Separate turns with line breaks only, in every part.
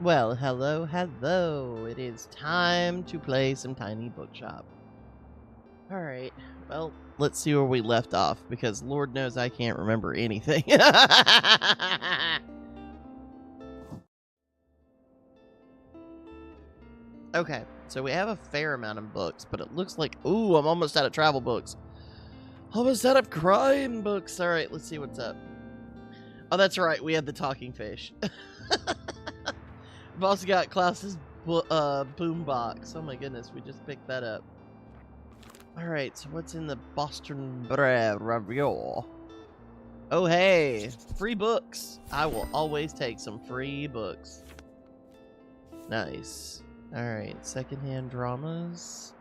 Well, hello, hello. It is time to play some Tiny Bookshop. Alright, well, let's see where we left off, because Lord knows I can't remember anything. Okay, so we have a fair amount of books, but it looks like... Ooh, I'm almost out of travel books. Almost out of crime books. Alright, let's see what's up. Oh, that's right, we have the talking fish. We've also got Klaus's boombox. Oh my goodness, we just picked that up. Alright, so what's in the Boston Review? Oh hey, free books. I will always take some free books. Nice. Alright, secondhand dramas.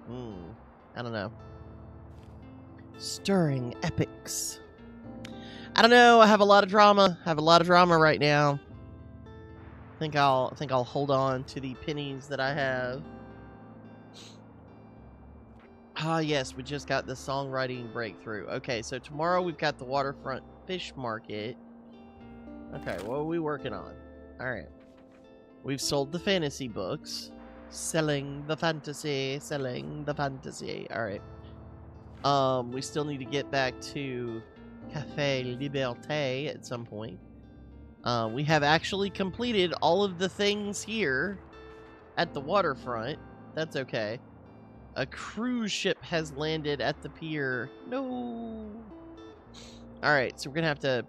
I don't know. Stirring epics. I don't know, I have a lot of drama. Right now. I think I'll hold on to the pennies that I have. Ah, yes, we just got the songwriting breakthrough. Okay, so tomorrow we've got the waterfront fish market. Okay, what are we working on? Alright. We've sold the fantasy books. Selling the fantasy. Alright. We still need to get back to Café Liberté at some point. We have actually completed all of the things here at the waterfront. That's okay. A cruise ship has landed at the pier. No. Alright, so we're gonna have to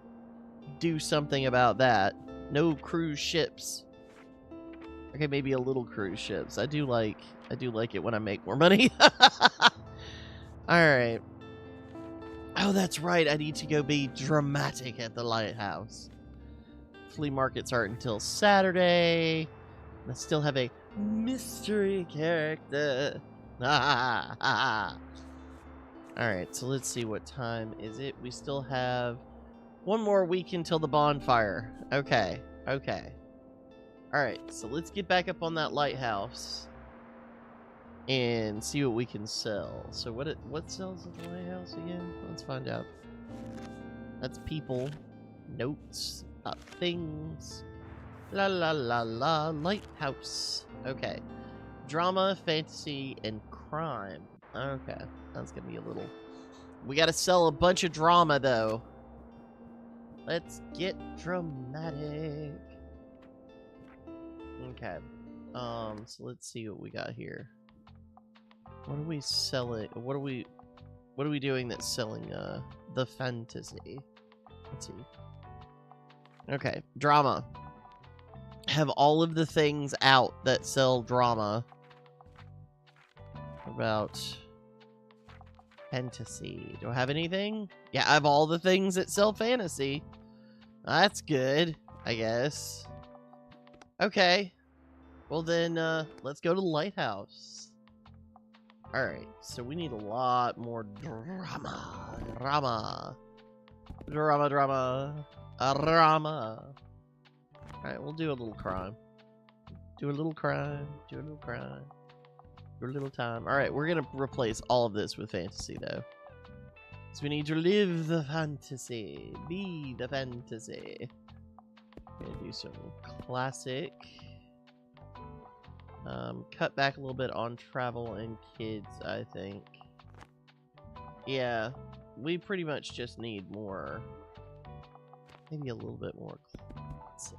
do something about that. No cruise ships. Okay, maybe a little cruise ships. I do like it when I make more money. Alright. Oh, that's right. I need to go be dramatic at the lighthouse. Flea markets aren't until Saturday. I still have a mystery character. Alright, so let's see, what time is it? We still have one more week until the bonfire. Okay. Alright, so let's get back up on that lighthouse and see what we can sell. So what sells at the lighthouse again? Let's find out. That's people, notes, things. La la la la, lighthouse. Okay. Drama, fantasy, and crime. Okay, that's gonna be a little... We gotta sell a bunch of drama, though. Let's get dramatic. Okay. So let's see what we got here. What are we selling? What are we doing that's selling the fantasy? Let's see. Okay, drama. Have all of the things out that sell drama. What about fantasy? Do I have anything? Yeah, I have all the things that sell fantasy. That's good, I guess. Okay. Well then, let's go to the lighthouse. Alright, so we need a lot more drama. Alright, we'll do a little crime. Do a little time. Alright, we're gonna replace all of this with fantasy, though. So we need to live the fantasy. Be the fantasy. We're gonna do some classic. Cut back a little bit on travel and kids, I think. Yeah, we pretty much just need more. Maybe a little bit more classic.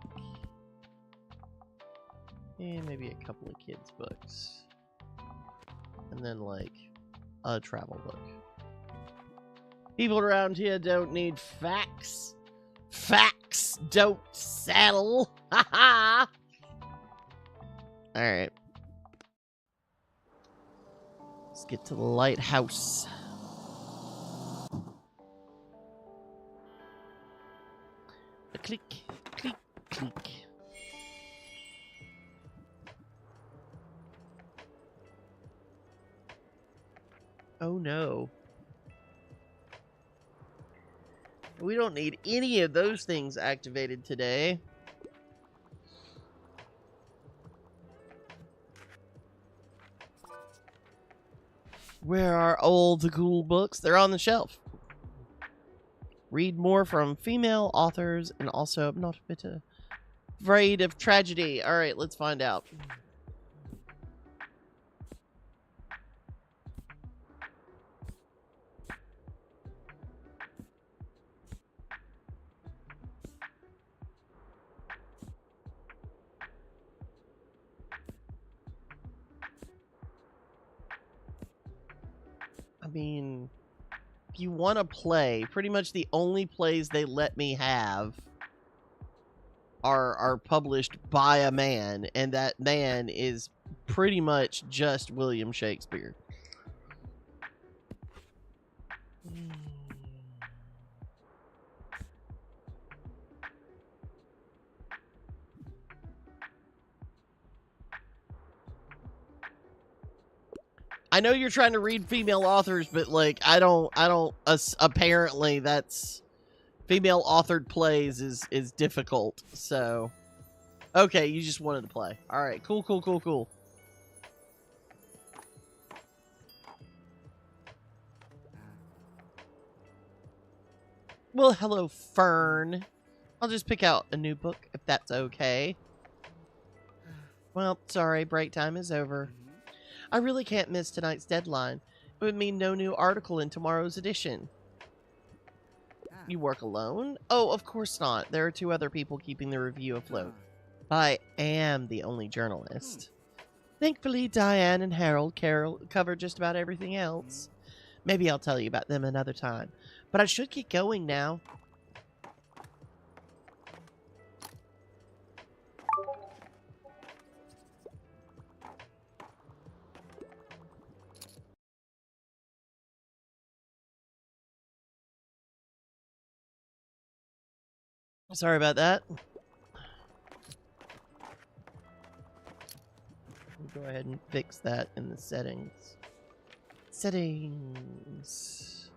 And maybe a couple of kids' books. And then, like, a travel book. People around here don't need facts. Facts don't settle. Haha. Alright. Let's get to the lighthouse. A click, click, click. Oh no. We don't need any of those things activated today. Where are all the cool books? They're on the shelf. Read more from female authors and also not bitter. afraid of tragedy. All right, let's find out. I mean, if you want to play, pretty much the only plays they let me have are published by a man, and that man is pretty much just William Shakespeare. I know you're trying to read female authors, but like I don't apparently that's female authored plays is difficult. So okay, you just wanted to play. All right, cool. Well, hello, Fern. I'll just pick out a new book if that's okay. Well, sorry, break time is over. I really can't miss tonight's deadline. It would mean no new article in tomorrow's edition. You work alone? Oh, of course not. There are 2 other people keeping the review afloat. I am the only journalist. Thankfully, Diane and Harold cover just about everything else. Maybe I'll tell you about them another time. But I should get going now. Sorry about that. Go ahead and fix that in the settings. Settings.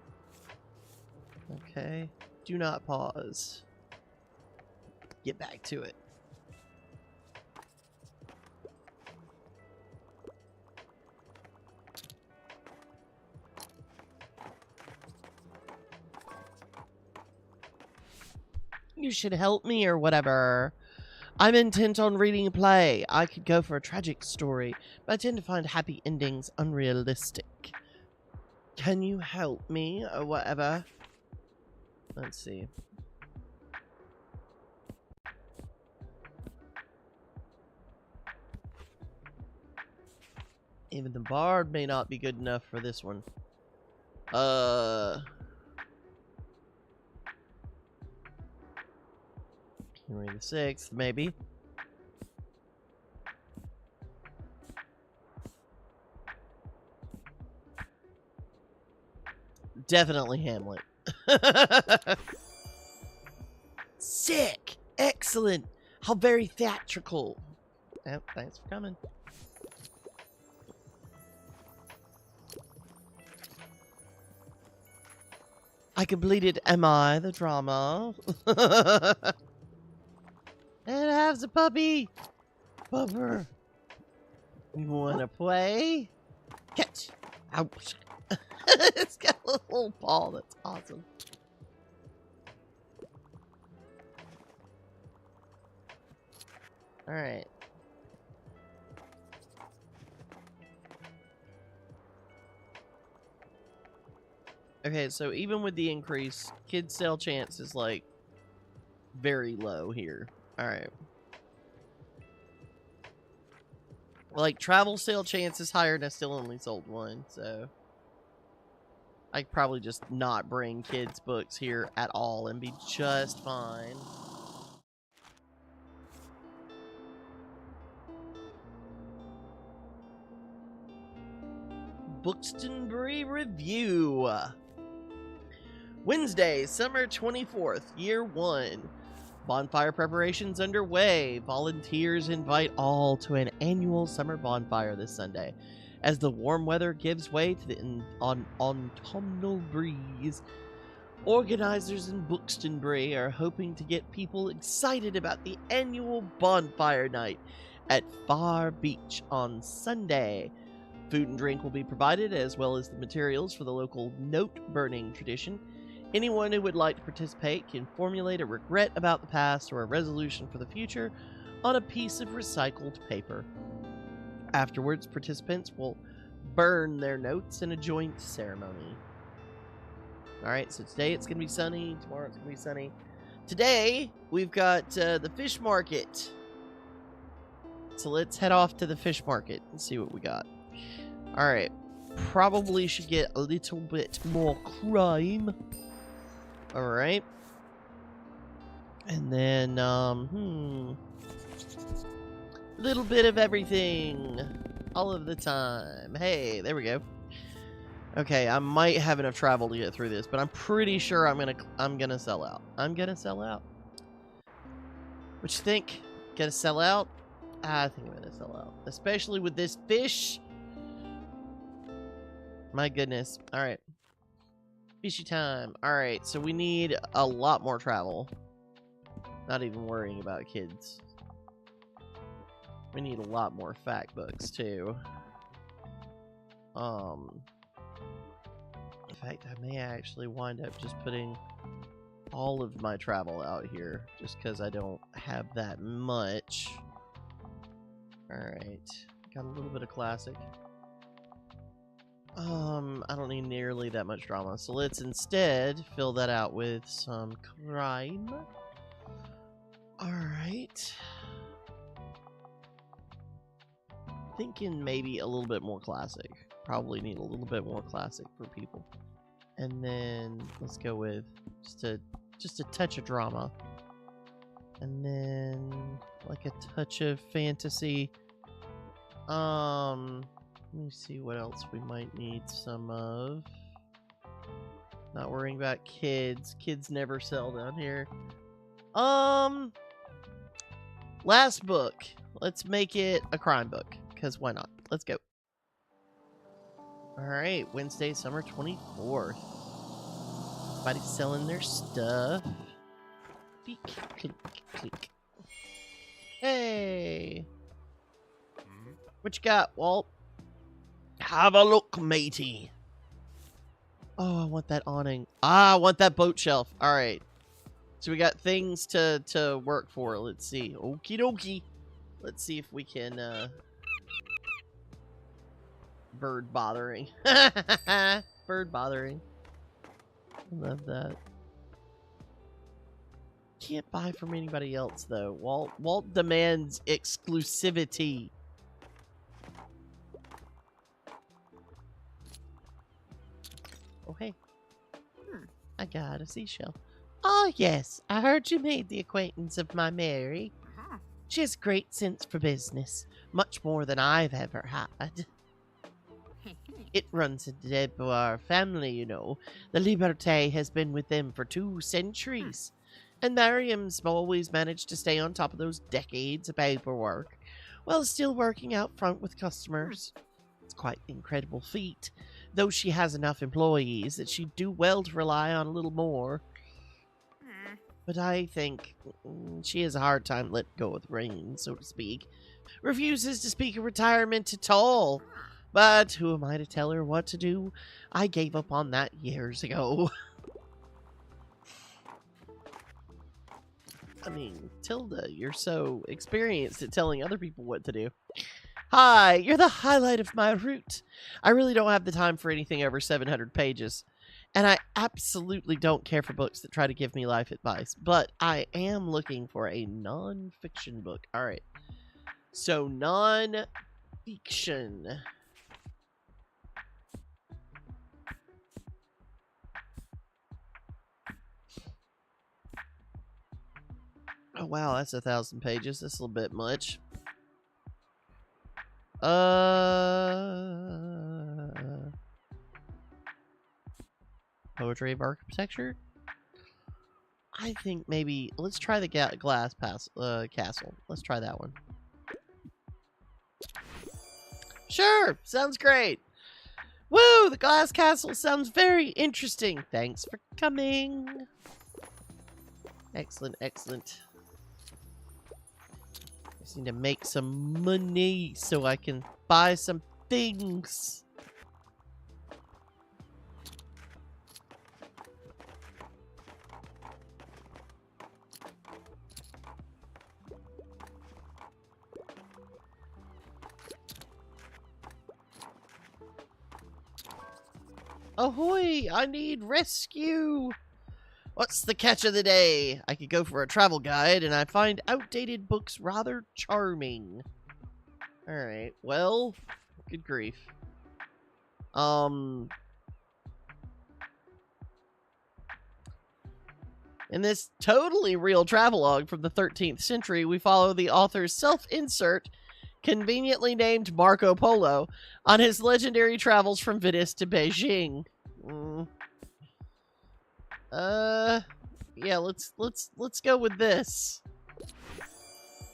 Okay. Do not pause. Get back to it. You should help me or whatever. I'm intent on reading a play. I could go for a tragic story, but I tend to find happy endings unrealistic. Can you help me or whatever? Let's see. Even the bard may not be good enough for this one. Henry the Sixth, maybe. Definitely Hamlet. Sick! Excellent! How very theatrical! Oh, thanks for coming. I completed Am I the drama? And has a puppy! Pupper! You wanna play? Catch! Ouch! It's got a little paw, that's awesome. Alright. Okay, so even with the increase, kid sale chance is like very low here. Alright. Like, travel sale chance is higher and I still only sold 1, so I could probably just not bring kids' books here at all and be just fine. Bookston Review. Wednesday, summer 24th, year 1. Bonfire preparations underway. Volunteers invite all to an annual summer bonfire this Sunday. As the warm weather gives way to the autumnal breeze, organizers in Bookston are hoping to get people excited about the annual bonfire night at Far Beach on Sunday. Food and drink will be provided, as well as the materials for the local note-burning tradition. Anyone who would like to participate can formulate a regret about the past or a resolution for the future, on a piece of recycled paper. Afterwards, participants will burn their notes in a joint ceremony. Alright, so today it's going to be sunny, tomorrow it's going to be sunny. Today, we've got the fish market. So let's head off to the fish market and see what we got. Alright, probably should get a little bit more crime. Alright. And then, little bit of everything. All of the time. Hey, there we go. Okay, I might have enough travel to get through this, but I'm pretty sure I'm gonna sell out. I'm gonna sell out. What you think? Gonna sell out? I think I'm gonna sell out. Especially with this fish. My goodness. Alright. Fishy time. Alright, so we need a lot more travel. Not even worrying about kids. We need a lot more fact books, too. In fact, I may actually wind up just putting all of my travel out here, just because I don't have that much. Alright. Got a little bit of classic. I don't need nearly that much drama, so let's instead fill that out with some crime. Alright. Thinking maybe a little bit more classic. Probably need a little bit more classic for people. And then let's go with just a touch of drama. And then like a touch of fantasy. Let me see what else we might need some of. Not worrying about kids. Kids never sell down here. Last book. Let's make it a crime book. Because why not? Let's go. Alright, Wednesday, summer 24th. Everybody's selling their stuff. Click, click, click. Hey! What you got, Walt? Have a look, matey. Oh, I want that awning. Ah, I want that boat shelf. Alright. So we got things to work for. Let's see. Okie dokie. Let's see if we can, bird bothering. Bird bothering. I love that. Can't buy from anybody else, though. Walt demands exclusivity. Oh, hey. I got a seashell. Oh, yes. I heard you made the acquaintance of my Mary. She has great sense for business. Much more than I've ever had. It runs in the Debois family, you know. The Liberté has been with them for 2 centuries. And Miriam's always managed to stay on top of those decades of paperwork, while still working out front with customers. It's quite an incredible feat, though she has enough employees that she'd do well to rely on a little more. But I think she has a hard time letting go of the reins, so to speak. Refuses to speak of retirement at all. But who am I to tell her what to do? I gave up on that years ago. I mean, Tilda, you're so experienced at telling other people what to do. Hi, you're the highlight of my route. I really don't have the time for anything over 700 pages. And I absolutely don't care for books that try to give me life advice. But I am looking for a non-fiction book. Alright. So, non-fiction. Oh, wow, that's 1,000 pages. That's a little bit much. Poetry of Architecture? I think maybe... Let's try the Glass Castle. Let's try that one. Sure! Sounds great! Woo! The Glass Castle sounds very interesting. Thanks for coming. Excellent, excellent. Just need to make some money so I can buy some things. Ahoy! I need rescue! What's the catch of the day? I could go for a travel guide, and I find outdated books rather charming. Alright, well, good grief. In this totally real travelogue from the 13th century, we follow the author's self-insert, conveniently named Marco Polo, on his legendary travels from Venice to Beijing. Yeah, let's go with this.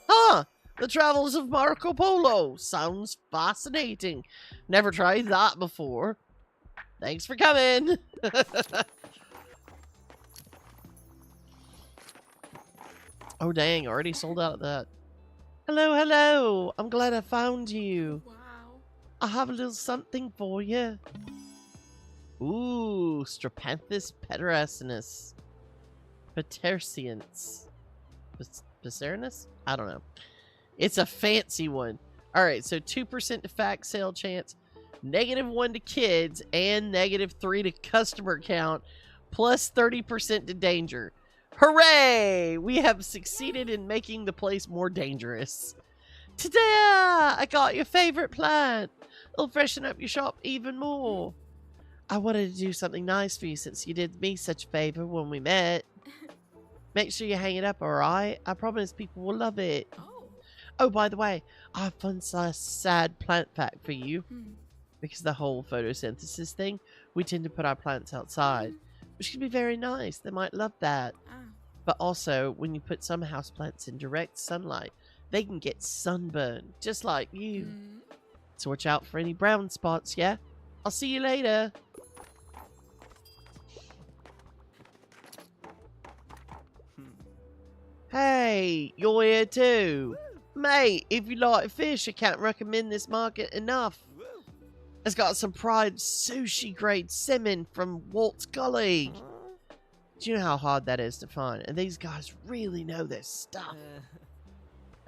Huh! The Travels of Marco Polo. Sounds fascinating. Never tried that before. Thanks for coming. Oh dang, already sold out of that. Hello, hello. I'm glad I found you.
Wow.
I have a little something for you. Ooh, Strapanthus pederacinus. Patercians. Pacerinus? I don't know. It's a fancy one. Alright, so 2% to fact sale chance, -1 to kids, and -3 to customer count, plus 30% to danger. Hooray! We have succeeded in making the place more dangerous. Ta-da! I got your favorite plant. It'll freshen up your shop even more. I wanted to do something nice for you since you did me such a favor when we met. Make sure you hang it up, alright? I promise people will love it. Oh, by the way, I have fun sad plant fact for you. Because of the whole photosynthesis thing, we tend to put our plants outside, which can be very nice. They might love that. But also, when you put some houseplants in direct sunlight, they can get sunburned, just like you. So watch out for any brown spots, yeah? I'll see you later. Hey, you're here too. Mate, if you like fish, I can't recommend this market enough. It's got some pride sushi grade salmon from Walt's Gully. Do you know how hard that is to find? And these guys really know their stuff.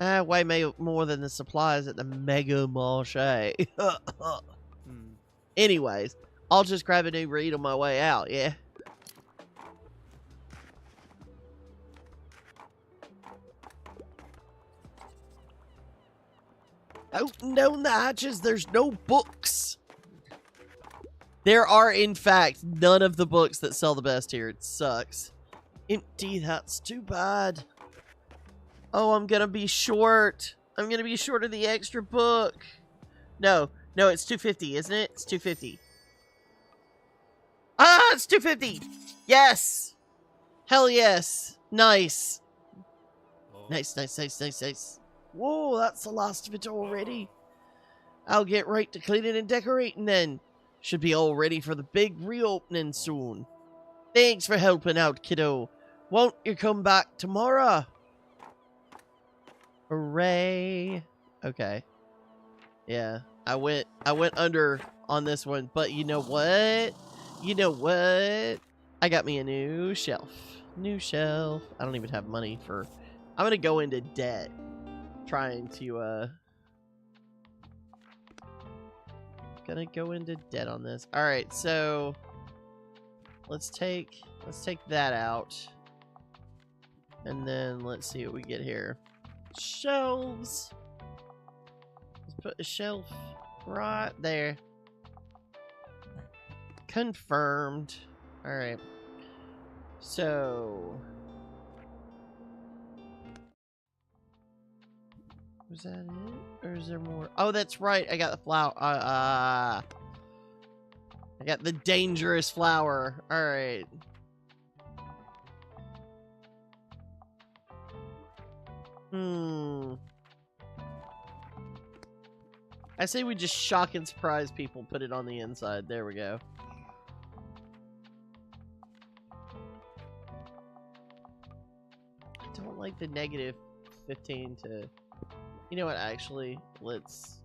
Way more than the suppliers at the Mega Marché. Anyways, I'll just grab a new read on my way out, yeah? Open down the hatches, there's no books. There are, in fact, none of the books that sell the best here. It sucks. Empty, that's too bad. Oh, I'm gonna be short. I'm gonna be short of the extra book. No, it's 250, isn't it? It's 250. Ah, it's 250! Yes! Hell yes! Nice. Nice. Whoa, that's the last of it already. I'll get right to cleaning and decorating then. Should be all ready for the big reopening soon. Thanks for helping out, kiddo. Won't you come back tomorrow? Hooray. Okay. Yeah, I went under on this one, but you know what? I got me a new shelf. I don't even have money for... I'm gonna go into debt trying to gonna go into debt on this. All right, so let's take that out, and then let's see what we get here. Shelves. Let's put a shelf right there. Confirmed. All right. So was that it? Or is there more? Oh, that's right. I got the flower. I got the dangerous flower. Alright. I say we just shock and surprise people, put it on the inside. There we go. I don't like the -15 to... You know what, actually, let's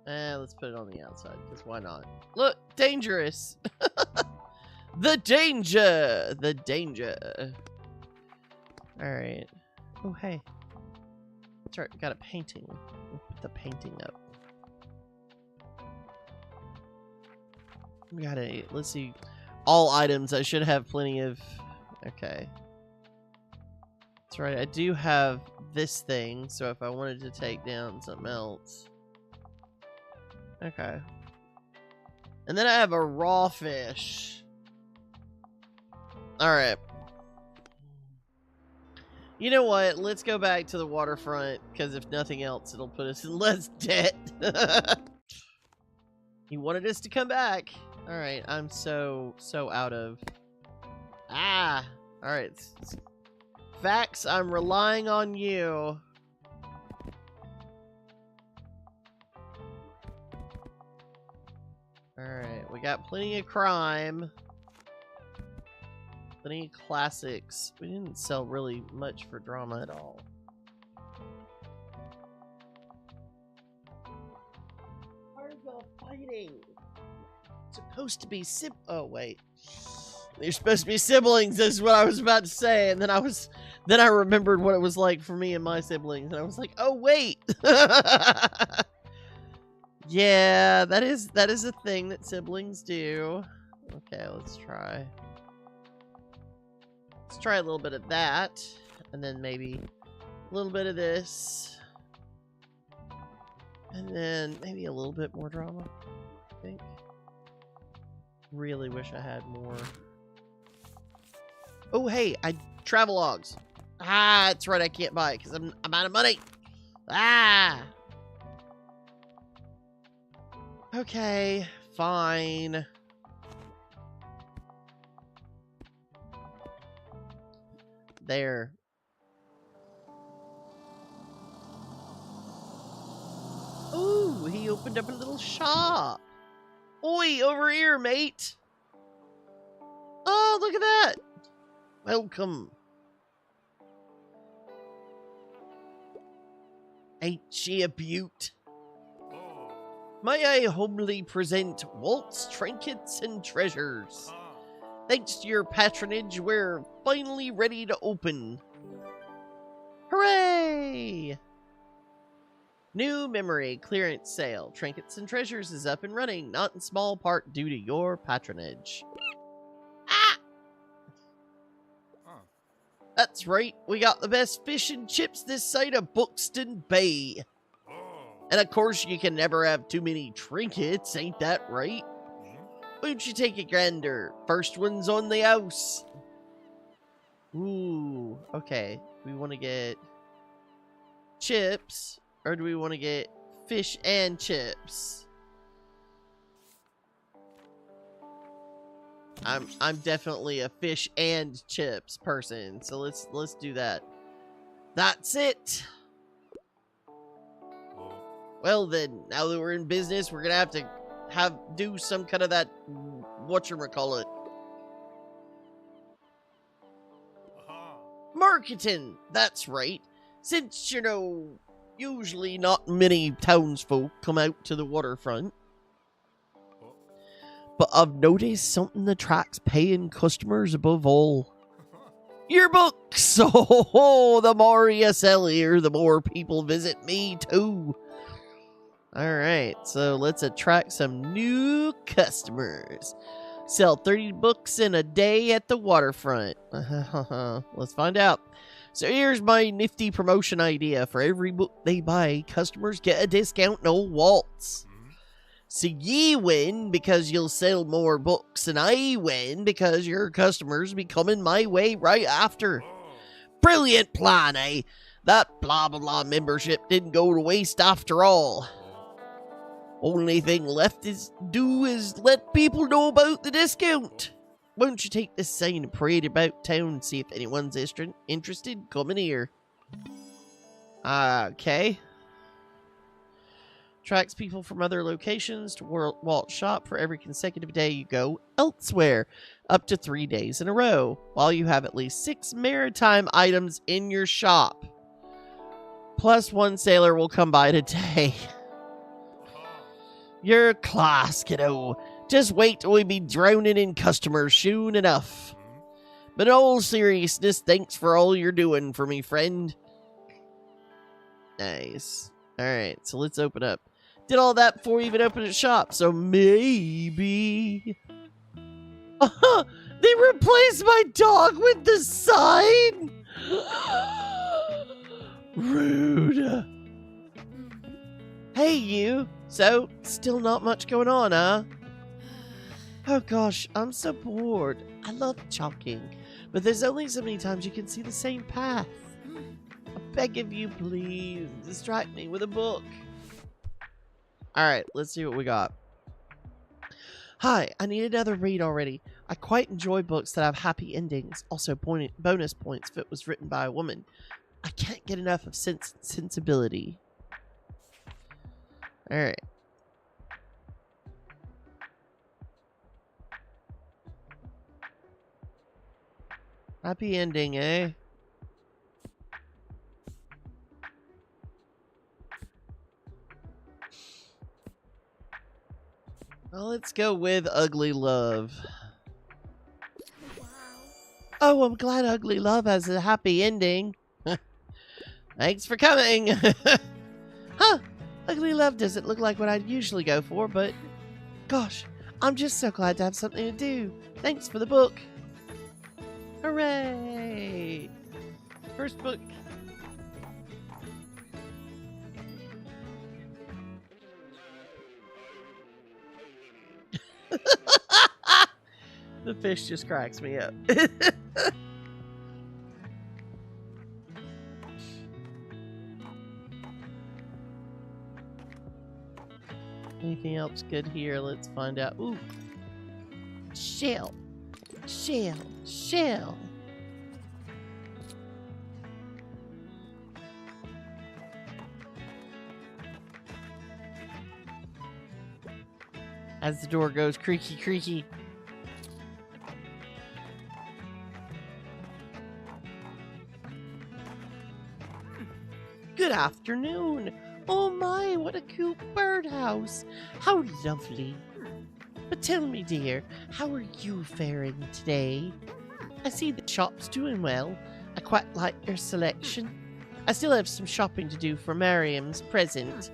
put it on the outside, because why not? Look, dangerous! The danger! Alright. Oh, hey. That's right, got a painting. We'll put the painting up. We got let's see. All items. I should have plenty of... Okay. That's right. I do have this thing, so if I wanted to take down something else... Okay. And then I have a raw fish. Alright. You know what? Let's go back to the waterfront, because if nothing else, it'll put us in less debt. He wanted us to come back. Alright, I'm so out of... Ah! Alright. Vax, I'm relying on you. Alright, we got plenty of crime. Plenty of classics. We didn't sell really much for drama at all. Cargo fighting! Supposed to be oh wait. You're supposed to be siblings, this is what I was about to say, and then I remembered what it was like for me and my siblings, and I was like, oh wait! Yeah, that is a thing that siblings do. Okay, let's try. Let's try a little bit of that, and then maybe a little bit of this. And then maybe a little bit more drama, I think. Really wish I had more. Oh, hey, travelogues. Ah, that's right, I can't buy it because I'm out of money. Ah! Okay, fine. There. Ooh, he opened up a little shop. Oi, over here, mate. Oh, look at that. Welcome. Ain't she a beaut? May I humbly present Walt's Trinkets and Treasures. Thanks to your patronage, we're finally ready to open. Hooray! New memory clearance sale. Trinkets and Treasures is up and running, not in small part due to your patronage. Ah! That's right, we got the best fish and chips this side of Bookston Bay. And of course, you can never have too many trinkets, ain't that right? Why don't you take a gander? First one's on the house. Ooh, okay. We want to get chips, or do we want to get fish and chips? I'm definitely a fish and chips person, so let's do that. That's it. Well then, now that we're in business, we're gonna have to do some kind of that whatchamacallit. Marketing, that's right. Since, you know, usually not many townsfolk come out to the waterfront. But I've noticed something attracts paying customers above all. Your books! Oh, the more you sell here, the more people visit me too. Alright, so let's attract some new customers. Sell 30 books in a day at the waterfront. Let's find out. So here's my nifty promotion idea. For every book they buy, customers get a discount, no Waltz. So ye win because you'll sell more books, and I win because your customers be coming my way right after. Brilliant plan, eh? That blah blah blah membership didn't go to waste after all. Only thing left is let people know about the discount. Won't you take this sign and parade about town and see if anyone's interested? Come in here. Okay. Attracts people from other locations to Walt shop for every consecutive day you go elsewhere, up to 3 days in a row, while you have at least 6 maritime items in your shop. Plus 1 sailor will come by today. You're class, kiddo. Just wait till we be drowning in customers soon enough. But in all seriousness, thanks for all you're doing for me, friend. Nice. Alright, so let's open up. Did all that before we even opened a shop, so maybe... They replaced my dog with the sign? Rude. Hey, you. So, still not much going on, huh? Oh gosh, I'm so bored. I love chalking, but there's only so many times you can see the same path. I beg of you, please, distract me with a book. Alright, let's see what we got. Hi, I need another read already. I quite enjoy books that have happy endings. Also, bonus points if it was written by a woman. I can't get enough of sensibility. Alright. Happy ending, eh? Well, let's go with Ugly Love. Oh, I'm glad Ugly Love has a happy ending. Thanks for coming. Huh, Ugly Love doesn't look like what I'd usually go for, but gosh, I'm just so glad to have something to do. Thanks for the book. Hooray! First book. The fish just cracks me up. Anything else good here? Let's find out. Ooh. Shell. Shell. Shell. As the door goes creaky, creaky. Good afternoon. Oh my, what a cute birdhouse. How lovely. But tell me, dear, how are you faring today? I see the shop's doing well. I quite like your selection. I still have some shopping to do for Miriam's present.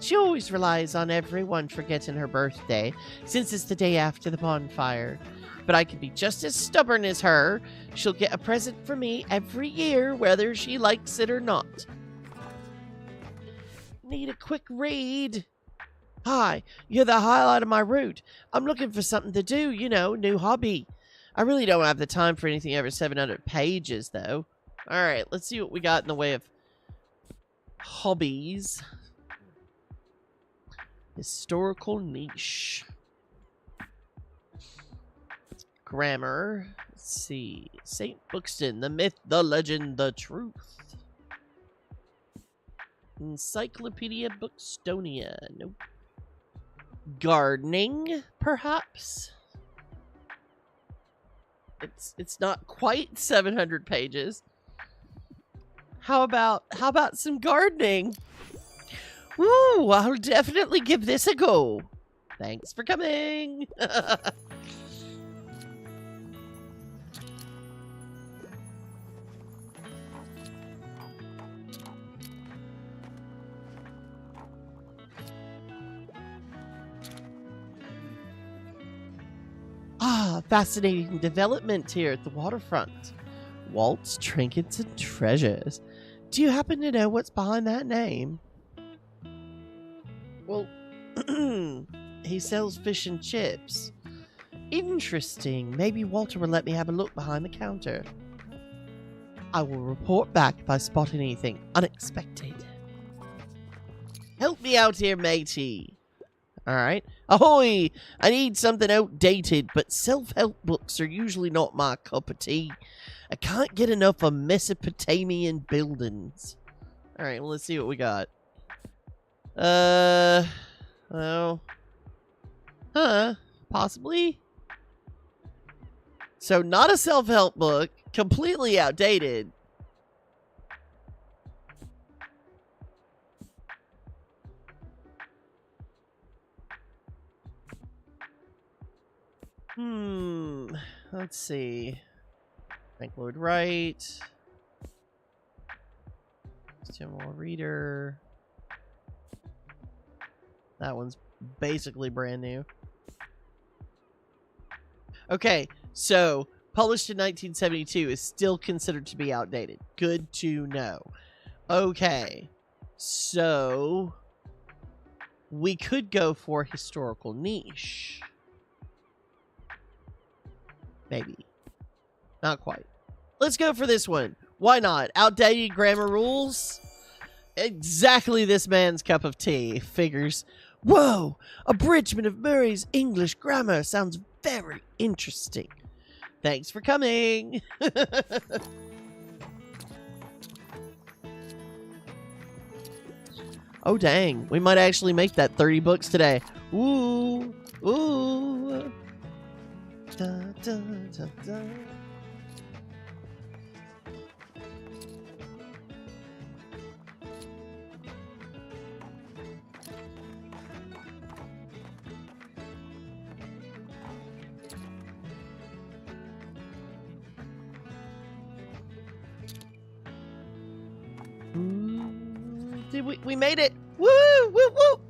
She always relies on everyone forgetting her birthday, since it's the day after the bonfire. But I can be just as stubborn as her. She'll get a present from me every year, whether she likes it or not. Need a quick read. Hi, you're the highlight of my route. I'm looking for something to do, you know, new hobby. I really don't have the time for anything over 700 pages, though. Alright, let's see what we got in the way of hobbies. Historical niche. Grammar. Let's see. St. Bookston, the myth, the legend, the truth. Encyclopedia Bookstonia. Nope. Gardening, perhaps? It's not quite 700 pages. How about some gardening? Woo, I'll definitely give this a go. Thanks for coming. Ah, fascinating development here at the waterfront. Walt's Trinkets and Treasures. Do you happen to know what's behind that name? Well, he sells fish and chips. Interesting. Maybe Walter will let me have a look behind the counter. I will report back if I spot anything unexpected. Help me out here, matey. Alright. Ahoy! I need something outdated, but self-help books are usually not my cup of tea. I can't get enough of Mesopotamian buildings. Alright, well, let's see what we got. Oh. Huh. Possibly? So, not a self-help book. Completely outdated. Let's see. Thank Lord Wright. General Reader. That one's basically brand new. Okay, so published in 1972 is still considered to be outdated. Good to know. Okay, so we could go for historical niche. Maybe. Not quite. Let's go for this one. Why not? Outdated grammar rules? Exactly this man's cup of tea. Figures. Whoa! Abridgment of Murray's English grammar sounds very interesting. Thanks for coming. Oh, dang. We might actually make that 30 books today. Ooh. Ooh. Da, da, da, da. Did we made it. Woo! Woo! Woo!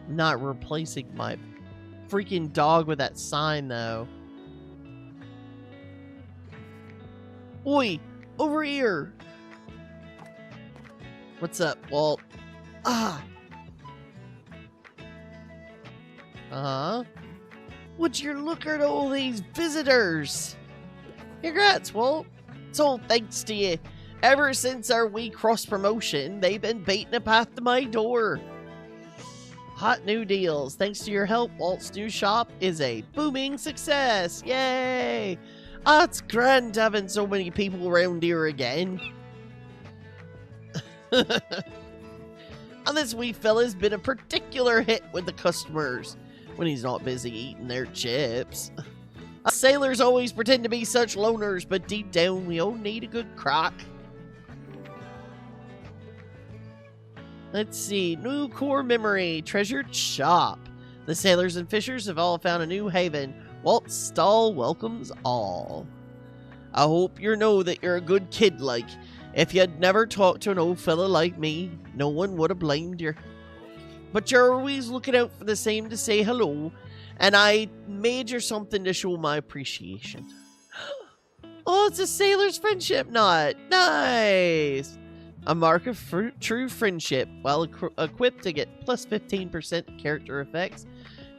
Not replacing my freaking dog with that sign, though. Oi! Over here! What's up, Walt? Ah! Uh-huh. Would you look at all these visitors? Congrats, Walt. It's all thanks to you. Ever since our wee cross-promotion, they've been beating a path to my door. Hot new deals. Thanks to your help, Walt's new shop is a booming success. Yay! Ah, it's grand having so many people around here again. And this wee fella's been a particular hit with the customers when he's not busy eating their chips. Us sailors always pretend to be such loners, but deep down we all need a good crack. Let's see. New core memory. Treasured shop. The sailors and fishers have all found a new haven. Walt's stall welcomes all. I hope you know that you're a good kid, like. If you'd never talked to an old fella like me, no one would have blamed you. But you're always looking out for the same to say hello, and I made you something to show my appreciation. Oh, it's a sailor's friendship knot. Nice. A mark of true friendship. While equipped to get plus 15% character effects,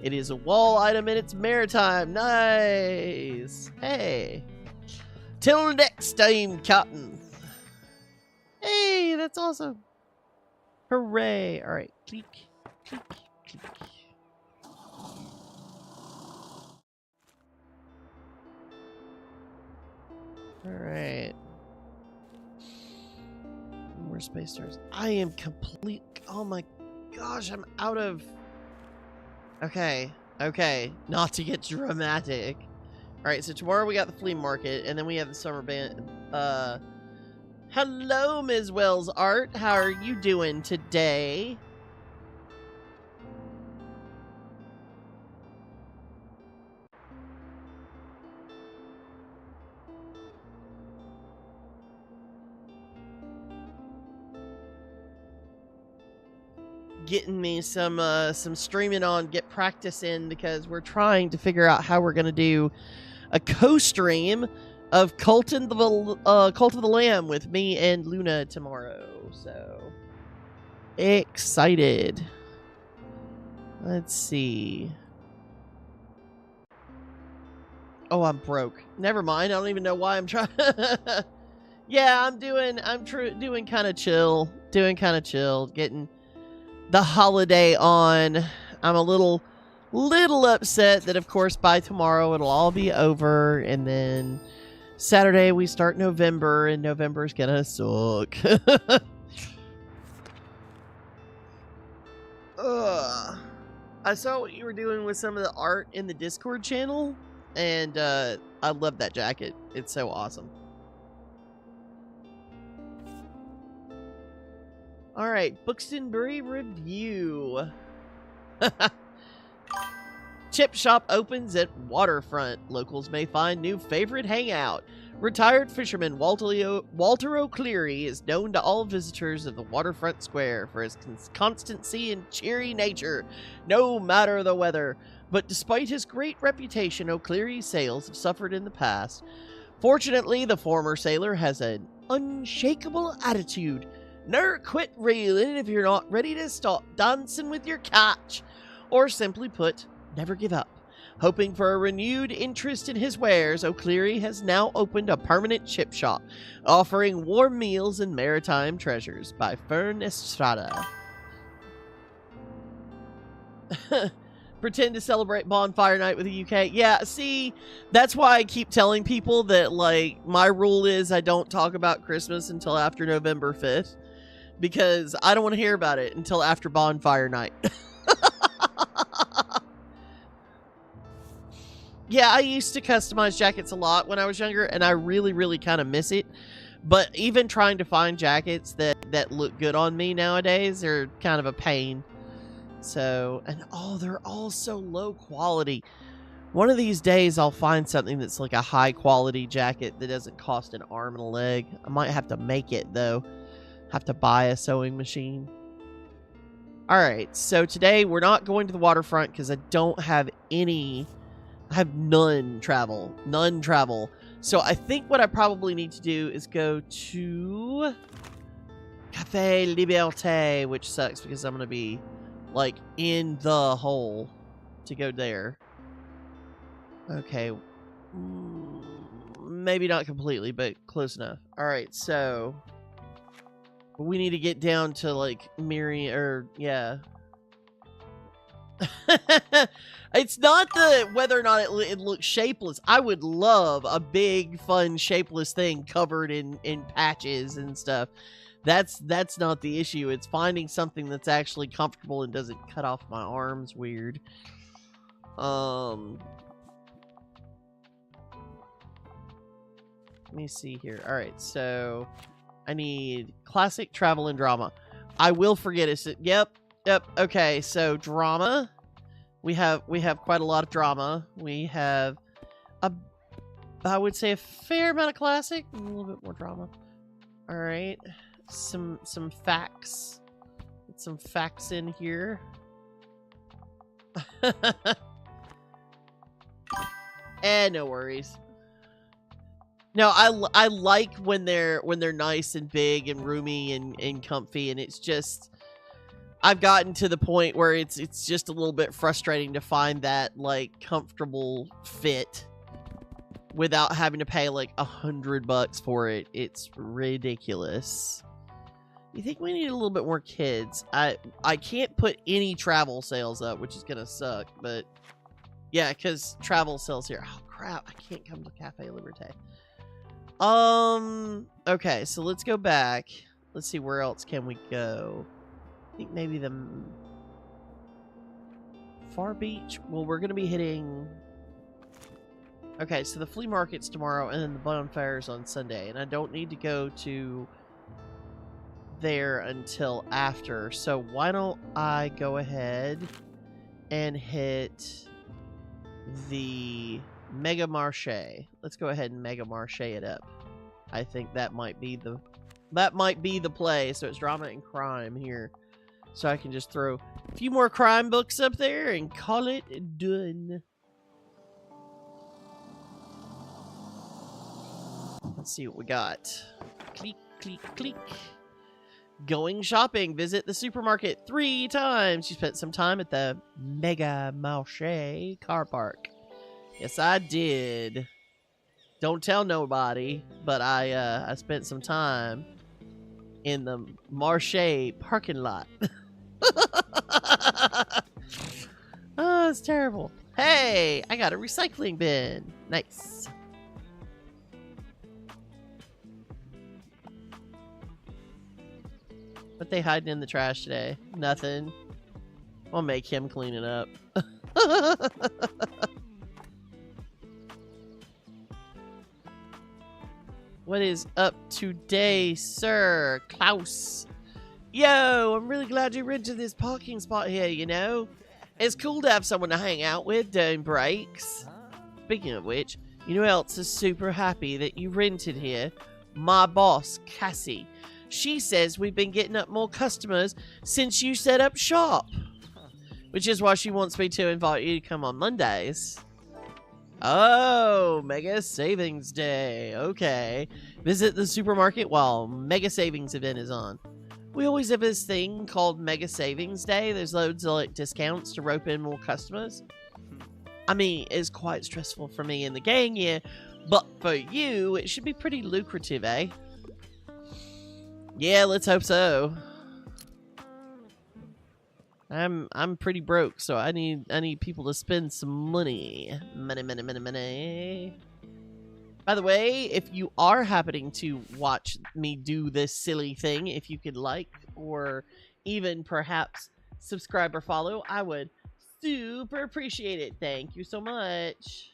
it is a wall item and it's maritime. Nice. Hey. Till next time, Captain. Hey, that's awesome. Hooray. All right. Click, click, click. All right. More space stars. I am complete. Oh my gosh, I'm out of. Okay. Okay. Not to get dramatic. All right. So tomorrow we got the flea market, and then we have the summer band. Hello, Ms. Wells Art. How are you doing today? Getting me some streaming on, get practice in, because we're trying to figure out how we're gonna do a co-stream of Cult of the Lamb with me and Luna tomorrow. So excited. Let's see. Oh, I'm broke. Never mind. I don't even know why I'm trying. Yeah, I'm doing kind of chill. Doing kind of chill. Getting the holiday on. I'm a little upset that, of course, by tomorrow it'll all be over, and then Saturday we start November, and November's gonna suck. Ugh. I saw what you were doing with some of the art in the Discord channel, and I love that jacket. It's so awesome. All right, Bookston review. Chip shop opens at waterfront. Locals may find new favorite hangout. Retired fisherman Walter O'Cleary is known to all visitors of the waterfront square for his constancy and cheery nature, no matter the weather. But despite his great reputation, O'Cleary's sails have suffered in the past. Fortunately, the former sailor has an unshakable attitude. Never quit reeling if you're not ready to stop dancing with your catch. Or simply put, never give up. Hoping for a renewed interest in his wares, O'Cleary has now opened a permanent chip shop, offering warm meals and maritime treasures by Fern Estrada. Pretend to celebrate bonfire night with the UK. Yeah, see, that's why I keep telling people that, like, my rule is I don't talk about Christmas until after November 5th, because I don't want to hear about it until after bonfire night. Yeah, I used to customize jackets a lot when I was younger, and I really, really kind of miss it. But even trying to find jackets that look good on me nowadays are kind of a pain. So, and oh, they're all so low quality. One of these days, I'll find something that's like a high quality jacket that doesn't cost an arm and a leg. I might have to make it, though. Have to buy a sewing machine. Alright, so today we're not going to the waterfront because I don't have any... I have none travel. None travel. So I think what I probably need to do is go to Café Liberté, which sucks because I'm going to be, like, in the hole to go there. Okay. Maybe not completely, but close enough. Alright, so... we need to get down to, like, yeah. It's not the whether or not it looks shapeless. I would love a big, fun, shapeless thing covered in patches and stuff. That's not the issue. It's finding something that's actually comfortable and doesn't cut off my arms weird. Let me see here. All right, so I need classic, travel, and drama. I will forget it. Yep. Okay, so drama. We have quite a lot of drama. We have I would say a fair amount of classic, a little bit more drama. All right, some facts. Get some facts in here. No worries. No, I like when they're nice and big and roomy and comfy, and it's just I've gotten to the point where it's just a little bit frustrating to find that, like, comfortable fit without having to pay like $100 for it. It's ridiculous. You think we need a little bit more kids? I can't put any travel sales up, which is gonna suck, but yeah, because travel sales here. Oh crap, I can't come to Cafe Liberté. Okay, so let's go back. Let's see, where else can we go? I think maybe the Far Beach. Well, we're gonna be hitting. Okay, so the flea market's tomorrow, and then the bonfires on Sunday, and I don't need to go to there until after. So why don't I go ahead and hit the Mega Marché? Let's go ahead and Mega Marché it up. I think that might be the play. So it's drama and crime here. So I can just throw a few more crime books up there and call it done. Let's see what we got. Click, click, click. Going shopping. Visit the supermarket 3 times. You spent some time at the Mega Marché car park. Yes, I did. Don't tell nobody, but I spent some time in the Marché parking lot. Oh, it's terrible. Hey, I got a recycling bin. Nice. What they hiding in the trash today? Nothing. I'll make him clean it up. What is up today, sir? Klaus. Yo, I'm really glad you rented this parking spot here, you know? It's cool to have someone to hang out with during breaks. Speaking of which, you know who else is super happy that you rented here? My boss, Cassie. She says we've been getting up more customers since you set up shop. Which is why she wants me to invite you to come on Mondays. Oh, Mega Savings Day. Okay. Visit the supermarket while Mega Savings event is on. We always have this thing called Mega Savings Day. There's loads of like discounts to rope in more customers. I mean, it's quite stressful for me and the gang here, but for you, it should be pretty lucrative, eh? Yeah, let's hope so. I'm pretty broke, so I need people to spend some money. Money. By the way, if you are happening to watch me do this silly thing, if you could like or even perhaps subscribe or follow, I would super appreciate it. Thank you so much.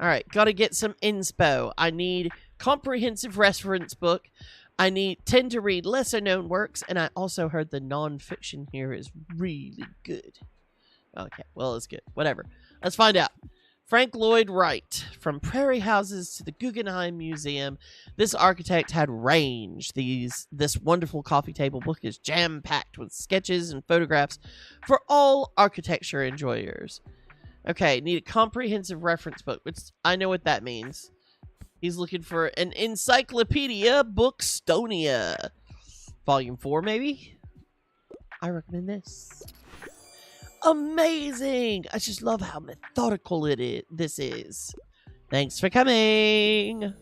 Alright, gotta get some inspo. I need comprehensive reference book. I tend to read lesser known works, and I also heard the non-fiction here is really good. Okay, well, it's good. Whatever. Let's find out. Frank Lloyd Wright. From prairie houses to the Guggenheim Museum, this architect had range. This wonderful coffee table book is jam-packed with sketches and photographs for all architecture enjoyers. Okay, need a comprehensive reference book, which I know what that means. He's looking for an Encyclopedia Bookstonia. Volume 4, maybe? I recommend this. Amazing! I just love how methodical this is. Thanks for coming!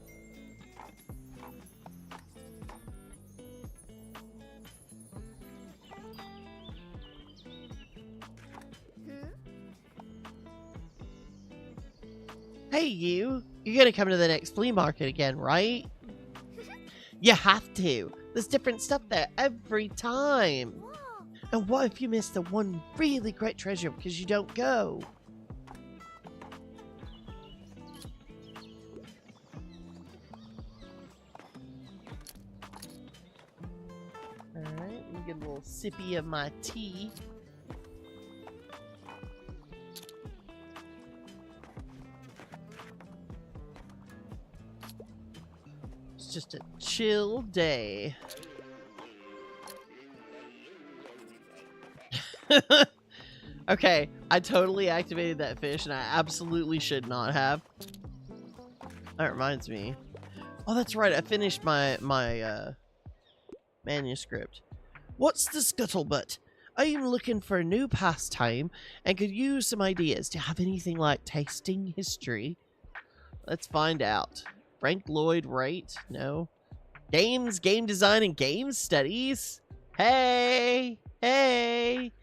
Hey, you. You're gonna come to the next flea market again, right? You have to. There's different stuff there every time. And what if you miss the one really great treasure because you don't go? Alright, let me get a little sippy of my tea. It's just a chill day. Okay, I totally activated that fish and I absolutely should not have. That reminds me. Oh, that's right, I finished my manuscript. What's the scuttlebutt? I'm looking for a new pastime and could use some ideas. Do you have anything like tasting history? Let's find out. Frank Lloyd Wright? No. Games, game design, and game studies? Hey! Hey!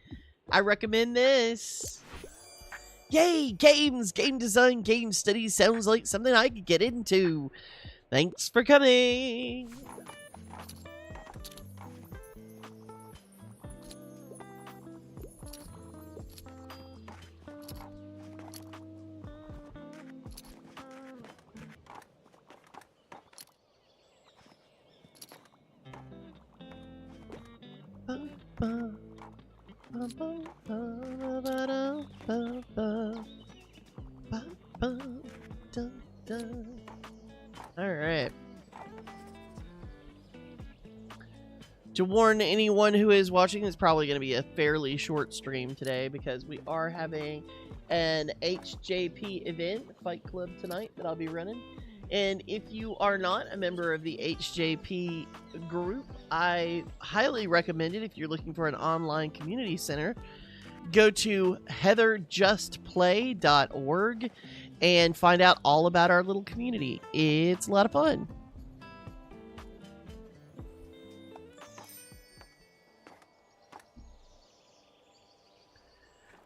I recommend this. Yay! Games, game design, game studies sounds like something I could get into. Thanks for coming! Alright. To warn anyone who is watching, it's probably going to be a fairly short stream today because we are having an HJP event, Fight Club, tonight that I'll be running. And if you are not a member of the HJP group, I highly recommend it if you're looking for an online community center. Go to heatherjustplay.org and find out all about our little community. It's a lot of fun.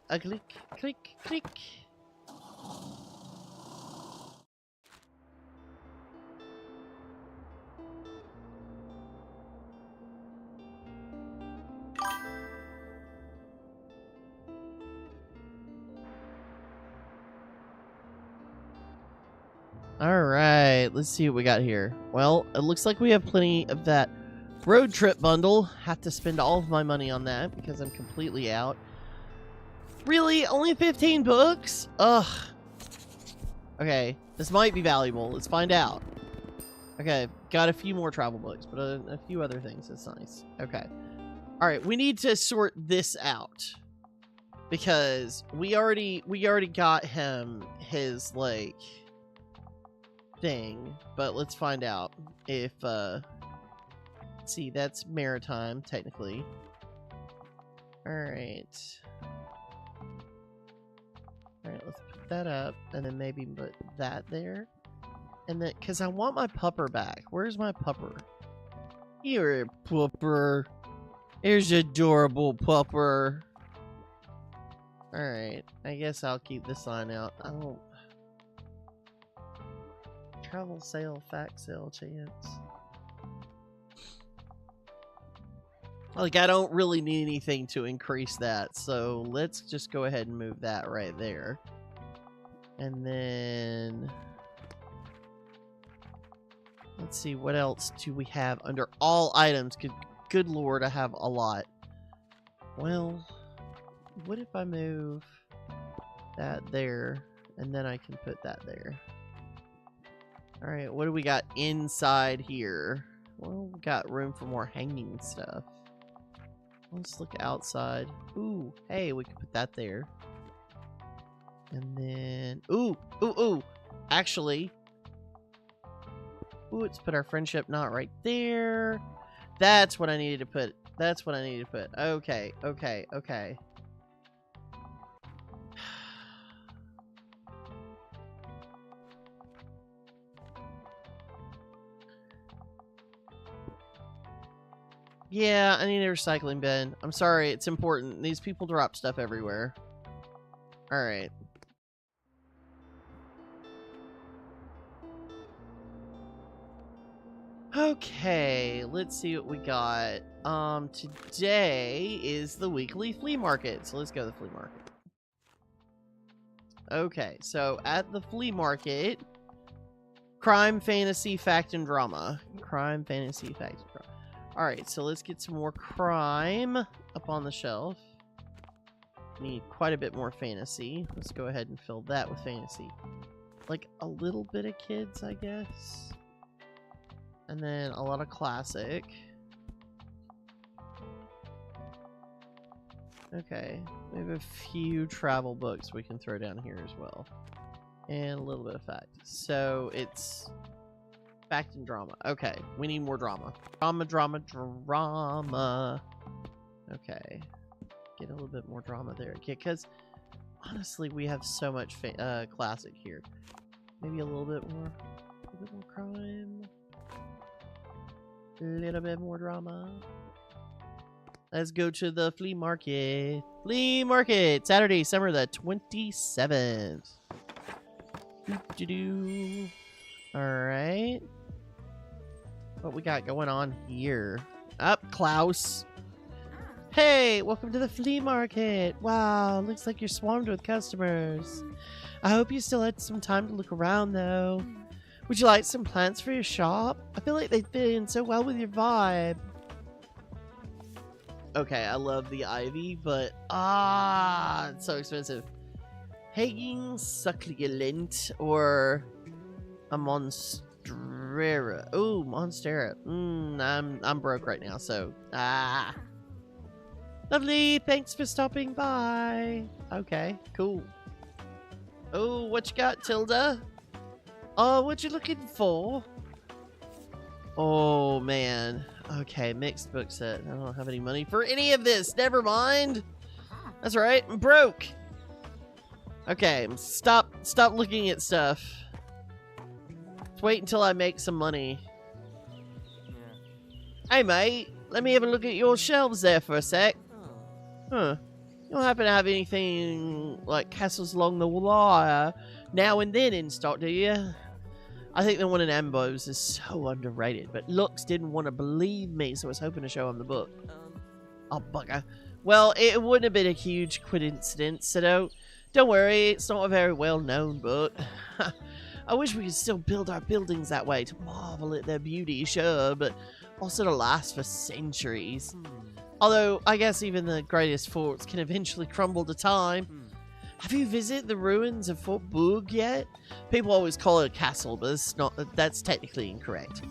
A click, click, click. Alright, let's see what we got here. Well, it looks like we have plenty of that Road trip bundle. Have to spend all of my money on that because I'm completely out. Really? Only 15 books? Ugh. Okay, this might be valuable. Let's find out. Okay, got a few more travel books, but a few other things. That's nice. Okay. Alright, we need to sort this out. Because we already got him his, like, thing. But let's find out if, let's see, that's maritime, technically. Alright. Alright, let's put that up, and then maybe put that there. And then, because I want my pupper back. Where's my pupper? Here, pupper. Here's your adorable pupper. Alright, I guess I'll keep this line out. I don't... Travel sale, fact sale chance. Like, I don't really need anything to increase that, so let's just go ahead and move that right there. And then... let's see, what else do we have under all items? Good lord, I have a lot. Well... what if I move that there, and then I can put that there? Alright, what do we got inside here? Well, we got room for more hanging stuff. Let's look outside. Ooh, hey, we can put that there. And then... ooh! Actually... ooh, let's put our friendship knot right there. That's what I needed to put. That's what I needed to put. Okay. Yeah, I need a recycling bin. I'm sorry, it's important. These people drop stuff everywhere. Alright. Okay, let's see what we got. Today is the weekly flea market, so let's go to the flea market. Okay, so at the flea market, crime, fantasy, fact, and drama. Crime, fantasy, fact, and drama. Alright, so let's get some more crime up on the shelf. Need quite a bit more fantasy. Let's go ahead and fill that with fantasy. Like a little bit of kids, I guess. And then a lot of classic. Okay, we have a few travel books we can throw down here as well. And a little bit of fact. So it's fact and drama. Okay, we need more drama. Drama. Okay, get a little bit more drama there. Okay, because honestly, we have so much classic here. Maybe a little bit more crime. A little bit more drama. Let's go to the flea market. Flea market! Saturday, December the 27th. Alright. What we got going on here? Up, Klaus. Hey, welcome to the flea market. Wow, looks like you're swarmed with customers. I hope you still had some time to look around, though. Would you like some plants for your shop? I feel like they fit in so well with your vibe. Okay, I love the ivy, but it's so expensive. Hanging succulent or a monstera. Oh, monstera. I'm broke right now, so lovely. Thanks for stopping by. Okay, cool. Oh, what you got, Tilda? Oh, what you looking for? Oh, man. Okay, mixed book set. I don't have any money for any of this. Never mind. That's right. I'm broke. Okay, stop looking at stuff. Let's wait until I make some money. Hey, mate. Let me have a look at your shelves there for a sec. Huh. You don't happen to have anything like Castles Along the Wire now and then in stock, do you? I think the one in Ambo's is so underrated, but Lux didn't want to believe me, so I was hoping to show him the book. Oh, bugger. Well, it wouldn't have been a huge coincidence, so don't worry, it's not a very well-known book. I wish we could still build our buildings that way to marvel at their beauty, sure, but also to last for centuries. Although, I guess even the greatest forts can eventually crumble to time. Have you visited the ruins of Fort Boog yet? People always call it a castle, but it's not, that's technically incorrect.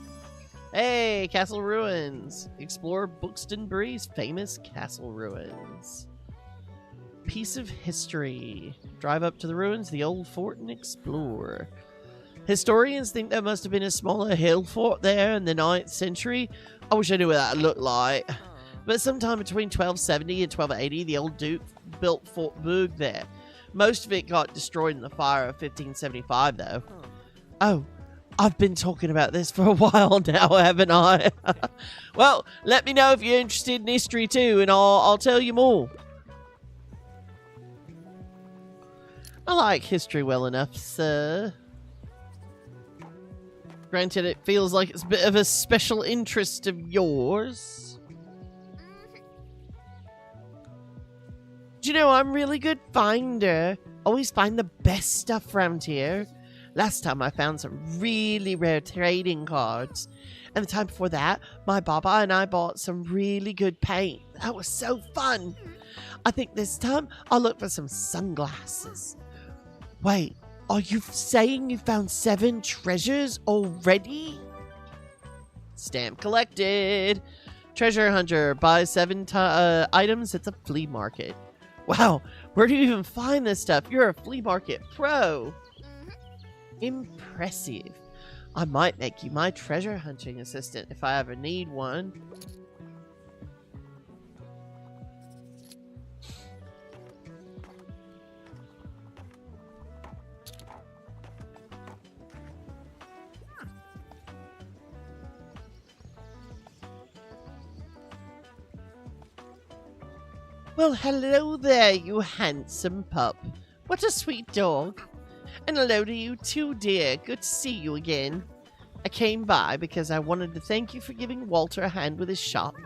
Hey, castle ruins. Explore Bookston Bree's famous castle ruins. Piece of history. Drive up to the ruins of the old fort and explore. Historians think there must have been a smaller hill fort there in the 9th century. I wish I knew what that looked like. But sometime between 1270 and 1280, the old Duke built Fort Boog there. Most of it got destroyed in the fire of 1575, though. Oh, I've been talking about this for a while now, haven't I? Well, let me know if you're interested in history too, and I'll tell you more. I like history well enough, sir. Granted, it feels like it's a bit of a special interest of yours. Do you know, I'm a really good finder. Always find the best stuff around here. Last time I found some really rare trading cards. And the time before that, my Baba and I bought some really good paint. That was so fun. I think this time I'll look for some sunglasses. Wait, are you saying you found 7 treasures already? Stamp collected. Treasure hunter buys 7 items at the flea market. Wow, where do you even find this stuff? You're a flea market pro. Impressive. I might make you my treasure hunting assistant if I ever need one. Well, hello there, you handsome pup. What a sweet dog. And hello to you too, dear. Good to see you again. I came by because I wanted to thank you for giving Walter a hand with his shop.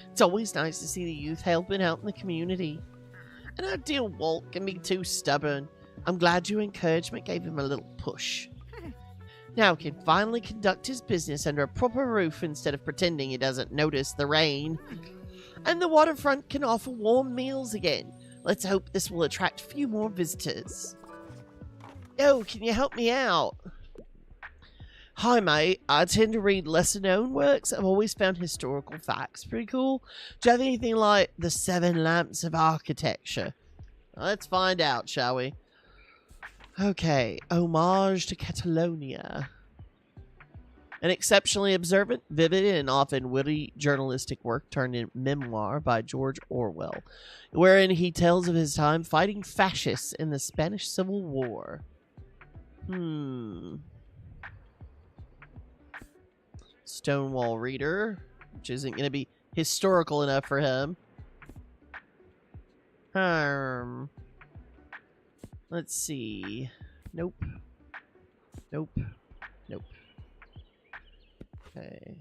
It's always nice to see the youth helping out in the community. And our dear Walt can be too stubborn. I'm glad your encouragement gave him a little push. Now he can finally conduct his business under a proper roof instead of pretending he doesn't notice the rain. And the waterfront can offer warm meals again. Let's hope this will attract a few more visitors. Yo, can you help me out? Hi, mate. I tend to read lesser-known works. I've always found historical facts pretty cool. Do you have anything like The 7 Lamps of Architecture? Let's find out, shall we? Okay. Homage to Catalonia. An exceptionally observant, vivid, and often witty journalistic work turned into memoir by George Orwell, wherein he tells of his time fighting fascists in the Spanish Civil War. Stonewall reader, which isn't going to be historical enough for him. Let's see. Nope. Nope. Nope. Okay.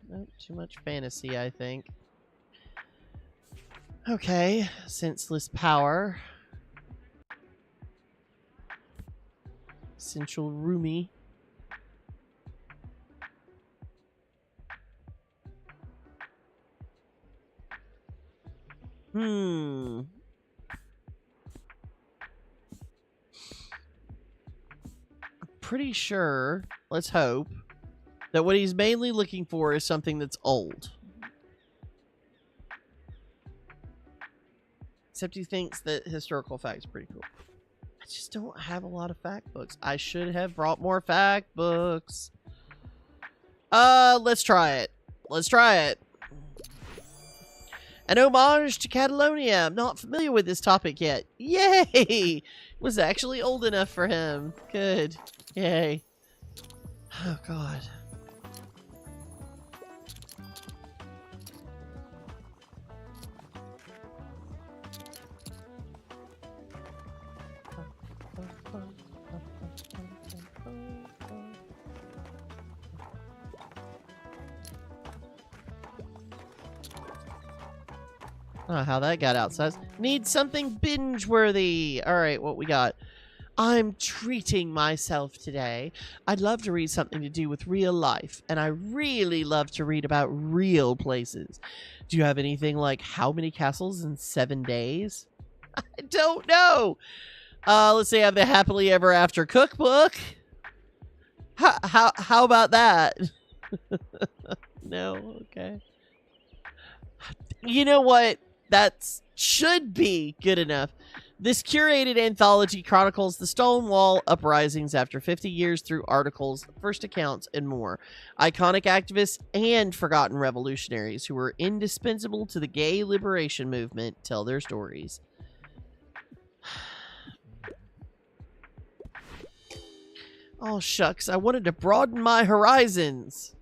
Nope, too much fantasy, I think. Okay. Senseless power. Essential Rumi. Pretty sure, let's hope, that what he's mainly looking for is something that's old. Except he thinks that historical facts are pretty cool. I just don't have a lot of fact books. I should have brought more fact books. Let's try it. Let's try it. An homage to Catalonia. I'm not familiar with this topic yet. Yay! It was actually old enough for him. Good. Yay. Oh, God. I don't know how that got outside. Need something binge-worthy. Alright, what we got? I'm treating myself today. I'd love to read something to do with real life, and I really love to read about real places. Do you have anything like How Many Castles in 7 Days? I don't know. Let's say I have the Happily Ever After cookbook. How about that? No, okay. You know what? That should be good enough. This curated anthology chronicles the Stonewall uprisings after 50 years through articles, first accounts, and more. Iconic activists and forgotten revolutionaries who were indispensable to the gay liberation movement tell their stories. Oh, shucks. I wanted to broaden my horizons.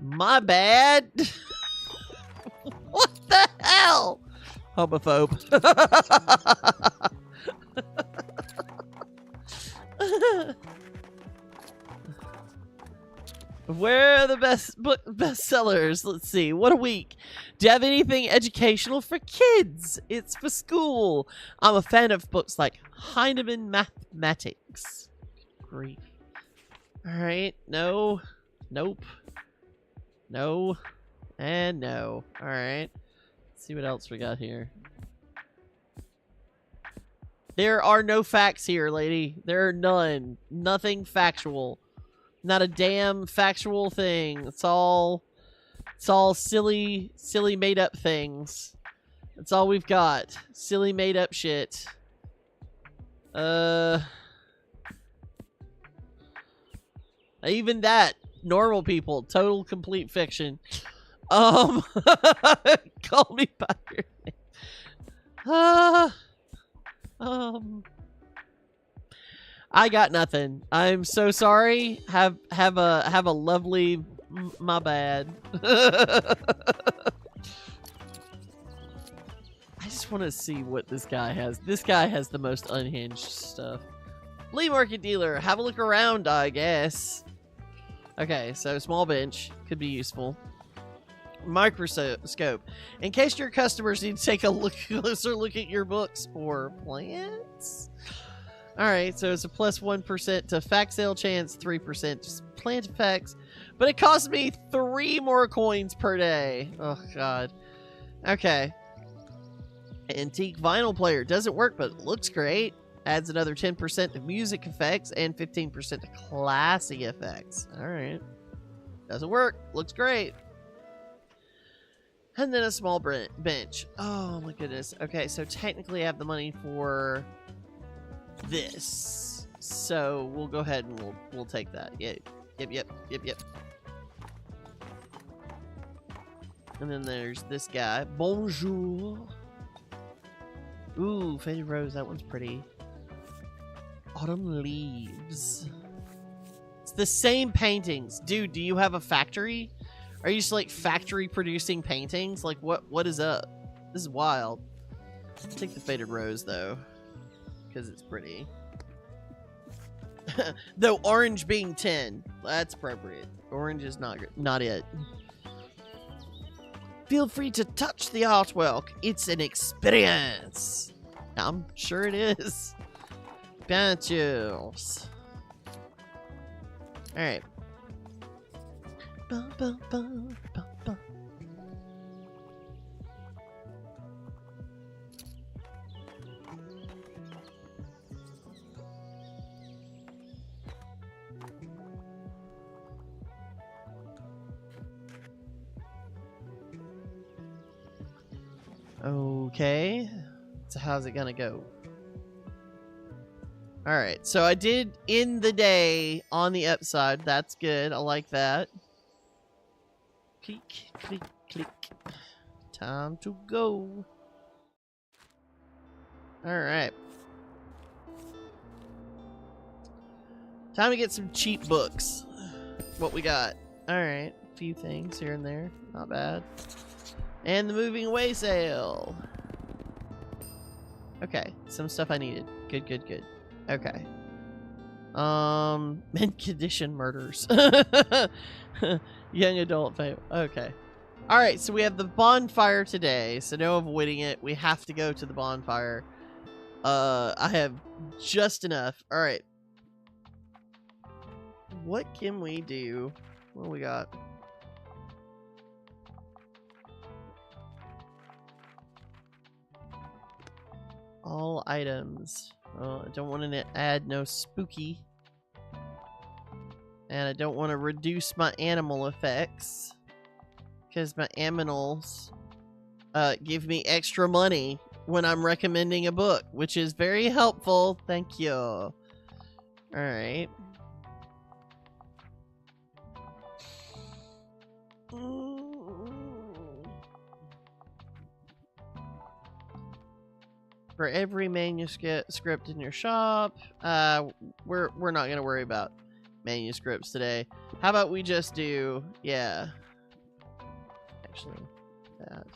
My bad. What the hell? Homophobe. Where are the bestsellers? Let's see. What a week. Do you have anything educational for kids? It's for school. I'm a fan of books like Heinemann Mathematics. Grief. Alright. No. Nope. No. And no. Alright. Let's see what else we got here. There are no facts here, lady. There are none. Nothing factual. Not a damn factual thing. It's all silly made up things. That's all we've got. Silly made up shit. Even that, normal people, total complete fiction. Call me by your name. I got nothing. I'm so sorry. Have a lovely. My bad. I just want to see what this guy has. This guy has the most unhinged stuff. Flea market dealer. Have a look around, I guess. Okay, so small bench could be useful. Microscope. In case your customers need to take a closer look at your books or plants. Alright, so it's a plus 1% to fact sale chance, 3% to plant effects. But it costs me 3 more coins per day. Oh, God. Okay. Antique vinyl player. Doesn't work, but looks great. Adds another 10% to music effects and 15% to classy effects. Alright. Doesn't work. Looks great. And then a small bench. Oh, my goodness. Okay, so technically I have the money for this. So we'll go ahead and we'll take that. Yeah. Yep. And then there's this guy. Bonjour. Ooh, Faded Rose. That one's pretty. Autumn Leaves. It's the same paintings. Dude, do you have a factory? Are you just like factory producing paintings? Like what is up? This is wild. I'll take the Faded Rose though, because it's pretty. Though orange being 10, that's appropriate. Orange is not it. Feel free to touch the artwork. It's an experience. I'm sure it is. Peintures. All right. Bum, bum, bum, bum, bum. Okay. So how's it gonna go? Alright, so I did end the day on the upside. That's good. I like that. Click, click, click. Time to go. Alright. Time to get some cheap books. What we got? Alright, a few things here and there. Not bad. And the moving away sale. Okay, some stuff I needed. Good, good, good. Okay. Mint condition murders. Young adult fame. Okay. Alright, so we have the bonfire today, so no avoiding it. We have to go to the bonfire. I have Just enough. All right. What can we do? What do we got? All items. Oh, I don't want to add no spooky. And I don't want to reduce my animal effects. Because my animals give me extra money when I'm recommending a book, which is very helpful. Thank you. Alright. For every manuscript in your shop, we're not gonna worry about manuscripts today. How about we just do, yeah. Actually, that.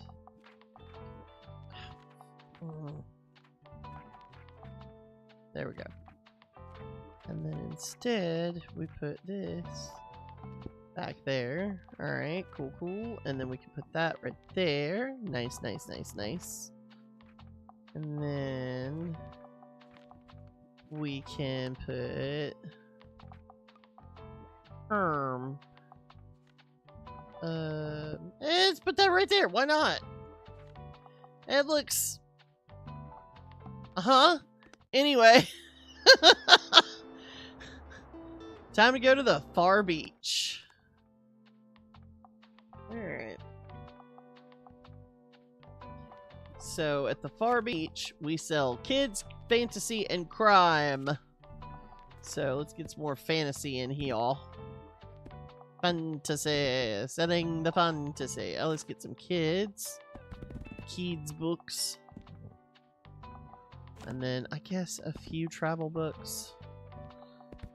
There we go. And then instead, we put this back there. Alright, cool, cool. And then we can put that right there. Nice, nice, nice, nice. And then we can put let's put that right there. Why not? It looks anyway. Time to go to the far beach. Alright. So at the far beach, we sell kids, fantasy, and crime. So let's get some more fantasy in here. Fantasy. Selling the fantasy. Oh, let's get some kids. Kids books. And then I guess a few travel books.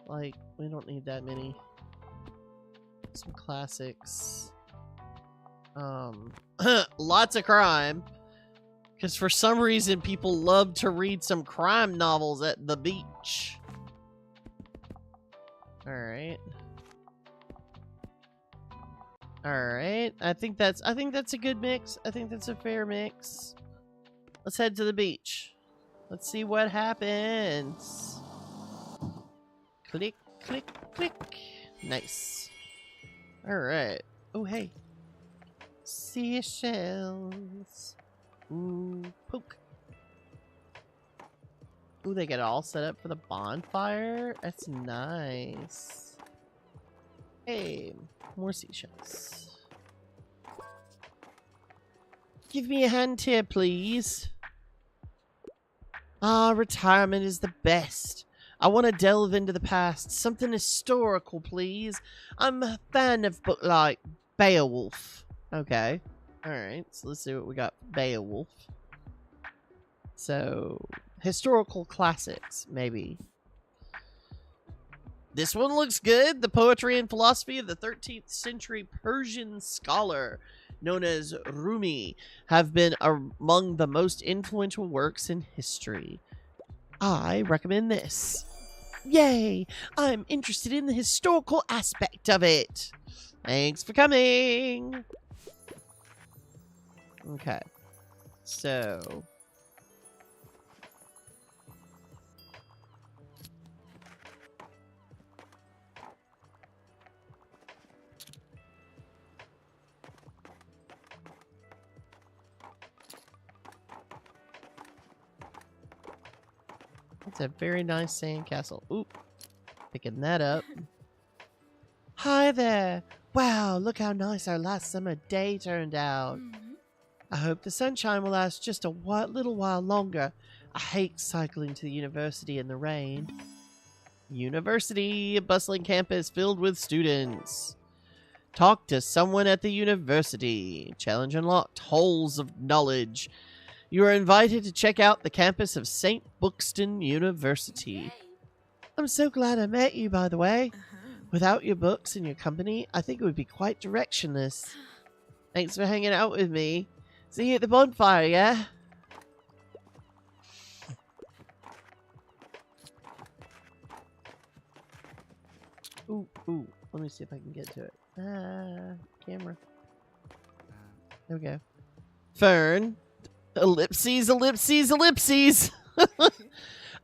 Like, we don't need that many. Some classics. Lots of crime. Because for some reason, people love to read some crime novels at the beach. Alright. Alright. I think that's a good mix. I think that's a fair mix. Let's head to the beach. Let's see what happens. Click, click, click. Nice. Alright. Oh, hey. Seashells. Ooh, poke. Ooh, they get it all set up for the bonfire? That's nice. Hey, more seashells. Give me a hand here, please. Ah, retirement is the best. I want to delve into the past. Something historical, please. I'm a fan of book like Beowulf. Okay. Alright, so let's see what we got. Beowulf. So, historical classics, maybe. This one looks good. The poetry and philosophy of the 13th century Persian scholar known as Rumi have been among the most influential works in history. I recommend this. Yay! I'm interested in the historical aspect of it. Thanks for coming. Okay. So. It's a very nice sandcastle. Oop. Picking that up. Hi there. Wow, look how nice our last summer day turned out. I hope the sunshine will last just a little while longer. I hate cycling to the university in the rain. University, a bustling campus filled with students. Talk to someone at the university. Challenge unlocked. Holes of knowledge. You are invited to check out the campus of St. Bookston University. I'm so glad I met you, by the way. Without your books and your company, I think it would be quite directionless. Thanks for hanging out with me. See you at the bonfire, yeah? Ooh, ooh. Let me see if I can get to it. Camera. There we go. Fern. Ellipses, ellipses, ellipses.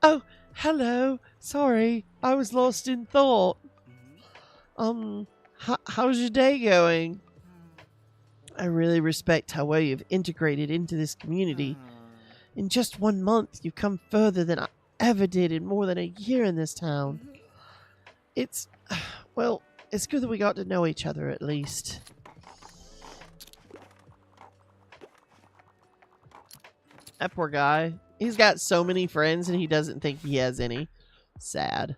Oh, Hello. Sorry, I was lost in thought. How's your day going? I really respect how well you've integrated into this community. In just 1 month, you've come further than I ever did in more than a year in this town. It's, well, it's good that we got to know each other at least. That poor guy. He's got so many friends and he doesn't think he has any. Sad.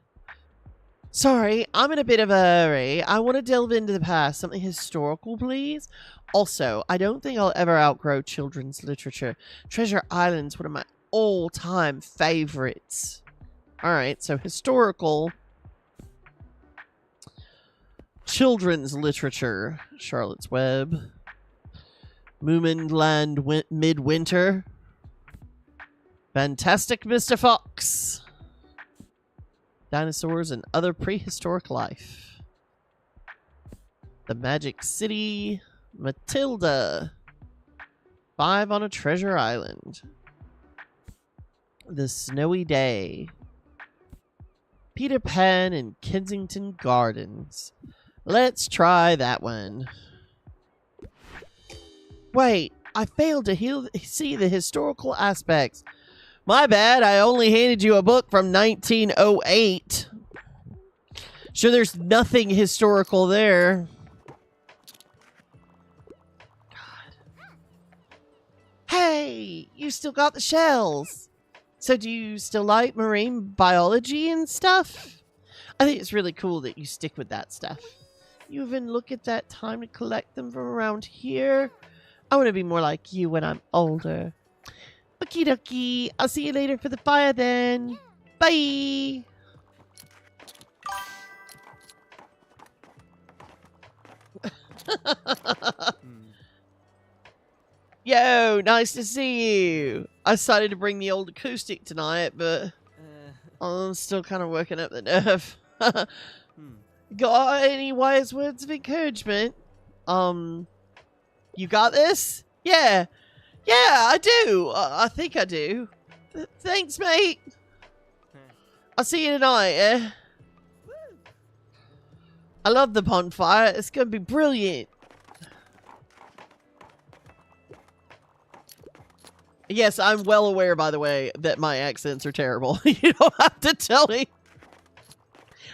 Sorry, I'm in a bit of a hurry. I want to delve into the past. Something historical, please? Also, I don't think I'll ever outgrow children's literature. Treasure Island's one of my all-time favorites. Alright, so historical children's literature. Charlotte's Web. Moominland Midwinter. Fantastic Mr. Fox. Dinosaurs and Other Prehistoric Life. The Magic City. Matilda. 5 on a Treasure Island. The Snowy Day. Peter Pan in Kensington Gardens. Let's try that one. Wait, I failed to see the historical aspects. My bad, I only handed you a book from 1908. Sure, there's nothing historical there. God. Hey, you still got the shells. So do you still like marine biology and stuff? I think it's really cool that you stick with that stuff. You even look at that time to collect them from around here. I want to be more like you when I'm older. Okie dokie. I'll see you later for the fire then. Bye. Yo, nice to see you. I decided to bring the old acoustic tonight, but I'm still kind of working up the nerve. Got any wise words of encouragement? You got this? Yeah. Yeah, I do. I think I do. Thanks, mate. I'll see you tonight, yeah? I love the bonfire. It's going to be brilliant. Yes, I'm well aware, by the way, that my accents are terrible. You don't have to tell me.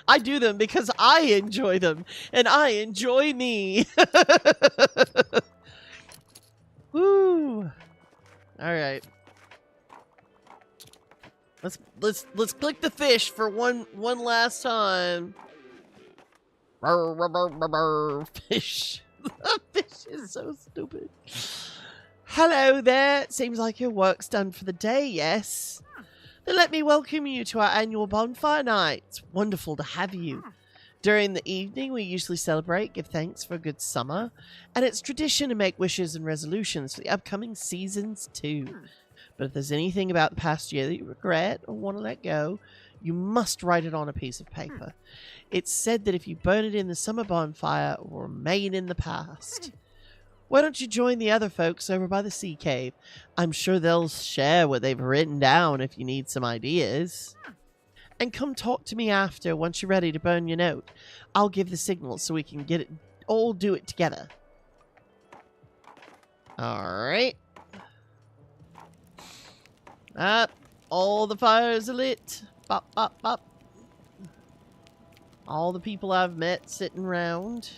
I do them because I enjoy them, and I enjoy me. Woo! All right. Let's click the fish for one last time. Fish. Fish is so stupid. Hello there. Seems like your work's done for the day, yes? Then let me welcome you to our annual bonfire night. It's wonderful to have you. During the evening, we usually celebrate, give thanks for a good summer, and it's tradition to make wishes and resolutions for the upcoming seasons too. But if there's anything about the past year that you regret or want to let go, you must write it on a piece of paper. It's said that if you burn it in the summer bonfire, it will remain in the past. Why don't you join the other folks over by the sea cave? I'm sure they'll share what they've written down if you need some ideas. And come talk to me after once you're ready to burn your note. I'll give the signal so we can all do it together. Alright. All the fires are lit. Bop, bop, bop. All the people I've met sitting around.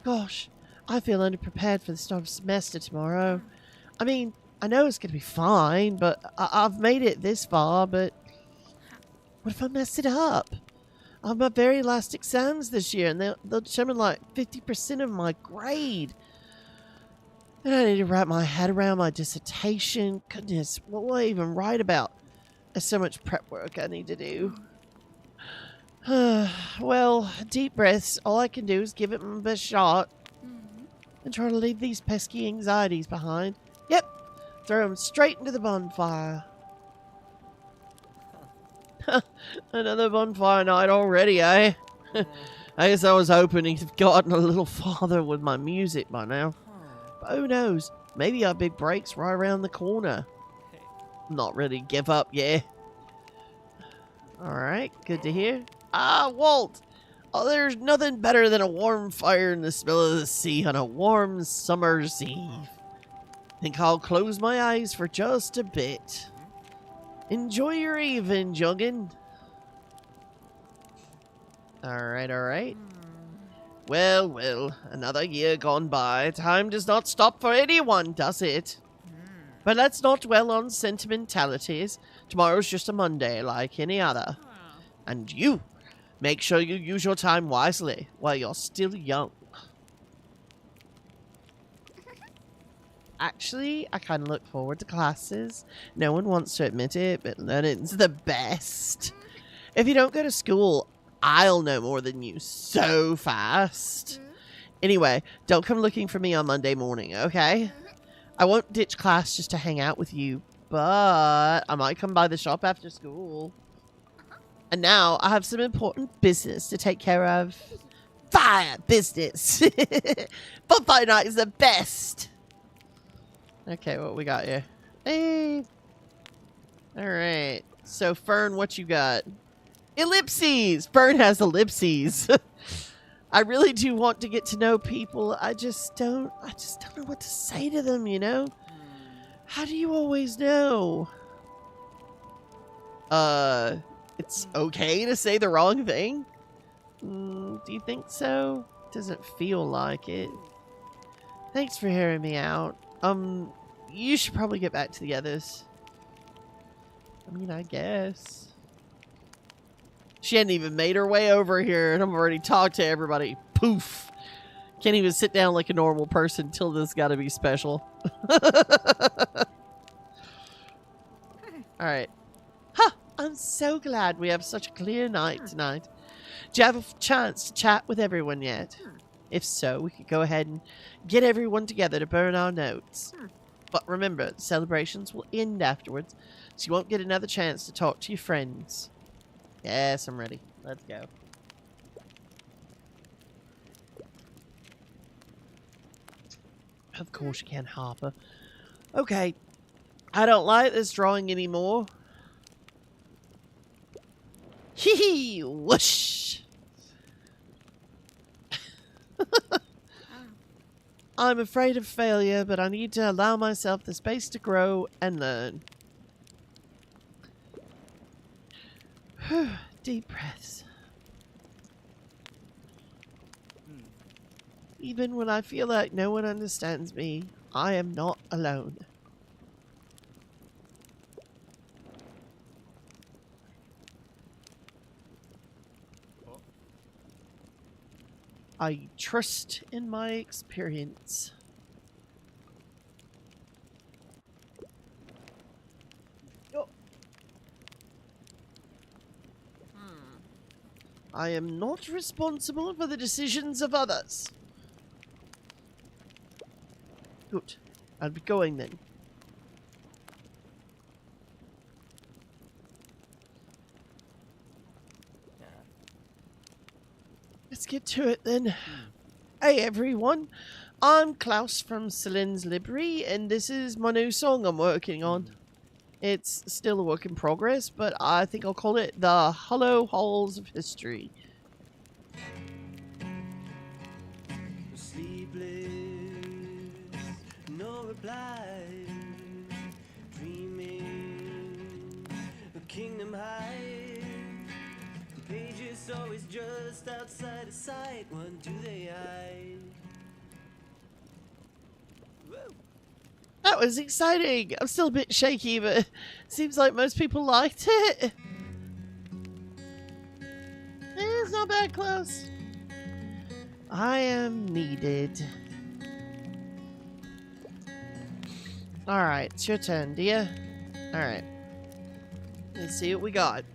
Gosh, I feel underprepared for the start of semester tomorrow. I mean, I know it's going to be fine, but I've made it this far, but what if I mess it up? I have my very last exams this year, and they'll determine like 50% of my grade. And I need to wrap my head around my dissertation. Goodness, what will I even write about? There's so much prep work I need to do. Well, deep breaths. All I can do is give it my best shot. And try to leave these pesky anxieties behind. Yep. Throw them straight into the bonfire. Another bonfire night already, eh? I guess I was hoping he'd gotten a little farther with my music by now. But who knows? Maybe our big break's right around the corner. Not ready to give up, yeah. Alright, good to hear. Ah, Walt! Oh, there's nothing better than a warm fire and the smell of the sea on a warm summer's eve. Think I'll close my eyes for just a bit. Enjoy your evening, Juggin. Alright, alright. Well, well, another year gone by. Time does not stop for anyone, does it? But let's not dwell on sentimentalities. Tomorrow's just a Monday like any other. And you, make sure you use your time wisely while you're still young. Actually, I kind of look forward to classes. No one wants to admit it, but learning's the best. If you don't go to school, I'll know more than you so fast. Anyway, don't come looking for me on Monday morning, okay? I won't ditch class just to hang out with you, but I might come by the shop after school. And now I have some important business to take care of. Fire business! Bonfire night is the best! Okay, what we got here? Hey! Alright. So, Fern, what you got? Ellipses! Fern has ellipses. I really do want to get to know people. I just don't know what to say to them, you know? How do you always know? It's okay to say the wrong thing? Do you think so? Doesn't feel like it. Thanks for hearing me out. You should probably get back to the others. I mean, I guess. She hadn't even made her way over here, and I've already talked to everybody. Poof. Can't even sit down like a normal person till this gotta be special. Alright. Huh! I'm so glad we have such a clear night tonight. Do you have a chance to chat with everyone yet? If so, we could go ahead and get everyone together to burn our notes. But remember, the celebrations will end afterwards, so you won't get another chance to talk to your friends. Yes, I'm ready. Let's go. Of course you can, Harper. Okay. I don't like this drawing anymore. Hee hee! Whoosh! I'm afraid of failure, but I need to allow myself the space to grow and learn. Deep breaths. Even when I feel like no one understands me, I am not alone. I trust in my experience. I am not responsible for the decisions of others. Good. I'll be going then. Let's get to it then. Hey everyone, I'm Klaus from Celine's Library, and this is my new song I'm working on. It's still a work in progress, but I think I'll call it The Hollow Halls of History.
Sleepless, no reply, dreaming, a kingdom high. The pages always just outside of sight. What do they hide? Whoa.
That was exciting. I'm still a bit shaky, but it seems like most people liked it. It's not bad, Klaus. I am needed. Alright, it's your turn, dear. Alright. Let's see what we got.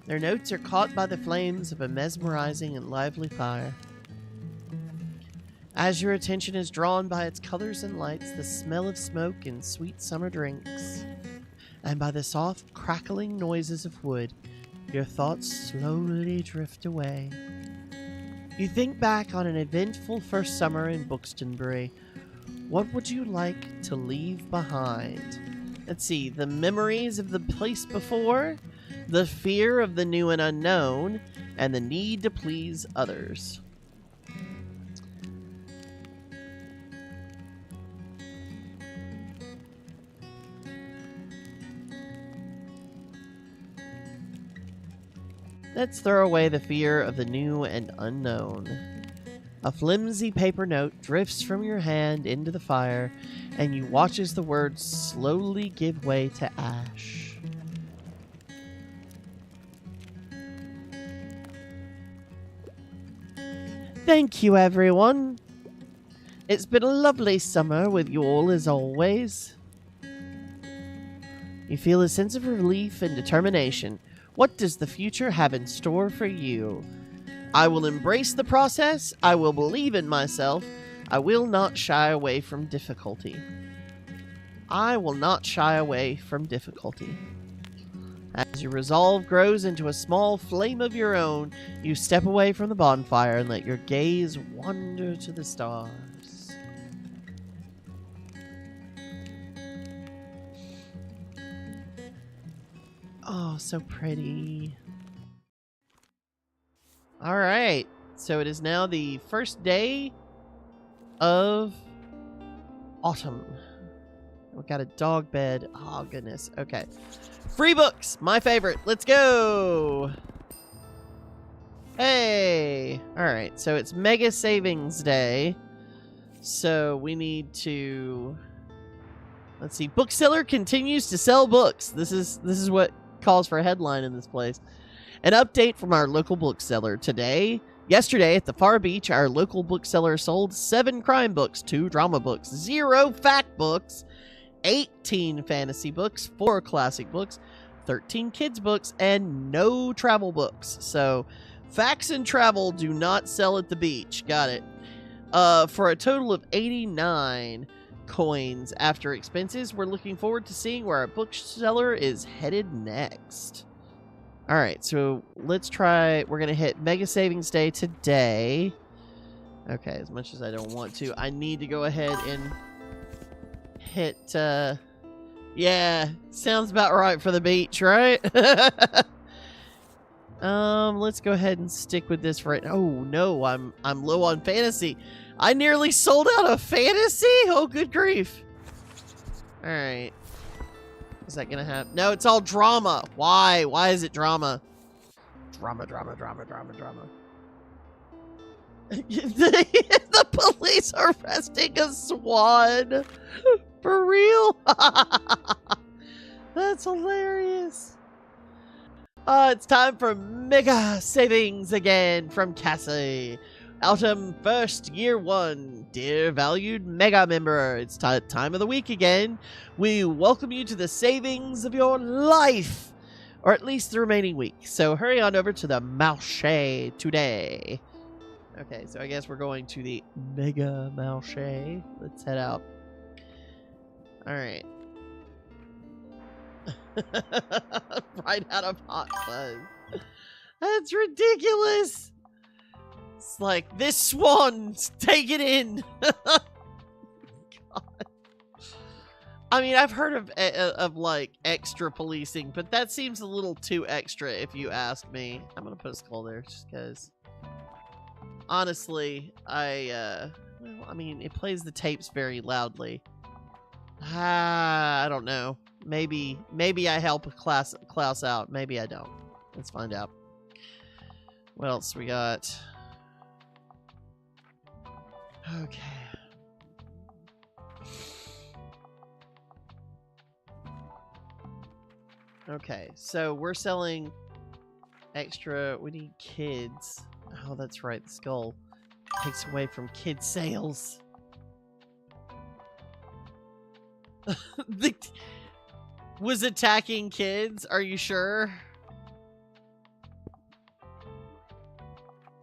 Their notes are caught by the flames of a mesmerizing and lively fire. As your attention is drawn by its colors and lights, the smell of smoke and sweet summer drinks, and by the soft crackling noises of wood, your thoughts slowly drift away. You think back on an eventful first summer in Bookston. What would you like to leave behind? Let's see. The memories of the place before, the fear of the new and unknown, and the need to please others. Let's throw away the fear of the new and unknown. A flimsy paper note drifts from your hand into the fire, and you watch as the words slowly give way to ash. Thank you, everyone. It's been a lovely summer with you all as always. You feel a sense of relief and determination. What does the future have in store for you? I will embrace the process. I will believe in myself. I will not shy away from difficulty. I will not shy away from difficulty. As your resolve grows into a small flame of your own, you step away from the bonfire and let your gaze wander to the stars. Oh, so pretty. All right. So it is now the first day of autumn. We got a dog bed. Oh, goodness. Okay. Free books. My favorite. Let's go. Hey. All right. So it's Mega Savings Day. So we need to... Let's see. Bookseller continues to sell books. This is what calls for a headline in this place. An update from our local bookseller yesterday at the Far Beach, our local bookseller sold 7 crime books, 2 drama books, 0 fact books, 18 fantasy books, 4 classic books, 13 kids books, and no travel books. So facts and travel do not sell at the beach. Got it. For a total of 89 coins after expenses. We're looking forward to seeing where our bookseller is headed next. All right, so let's try. We're going to hit Mega Savings Day today. Okay, as much as I don't want to, I need to go ahead and hit, yeah, sounds about right for the beach, right? Let's go ahead and stick with this right now. Oh, no, I'm low on fantasy. I nearly sold out of fantasy? Oh, good grief. All right. Is that gonna happen? No, it's all drama. Why? Why is it drama? Drama. The police are arresting a swan. For real? That's hilarious. It's time for Mega Savings again from Cassie. Autumn 1st, Year 1. Dear valued Mega member, it's time of the week again. We welcome you to the savings of your life, or at least the remaining week. So hurry on over to the marché today. Okay, so I guess we're going to the Mega Marché. Let's head out. All right. Right out of Hot Fuzz. That's ridiculous. It's like, this swan's take it in. God. I mean, I've heard of like extra policing, but that seems a little too extra if you ask me. I'm gonna put a skull there just because. Honestly, well, I mean, it plays the tapes very loudly. I don't know. Maybe I help Klaus out. Maybe I don't. Let's find out. What else we got? Okay. Okay, so we're selling extra. We need kids. Oh, that's right. The skull takes away from kid sales. Was attacking kids? Are you sure?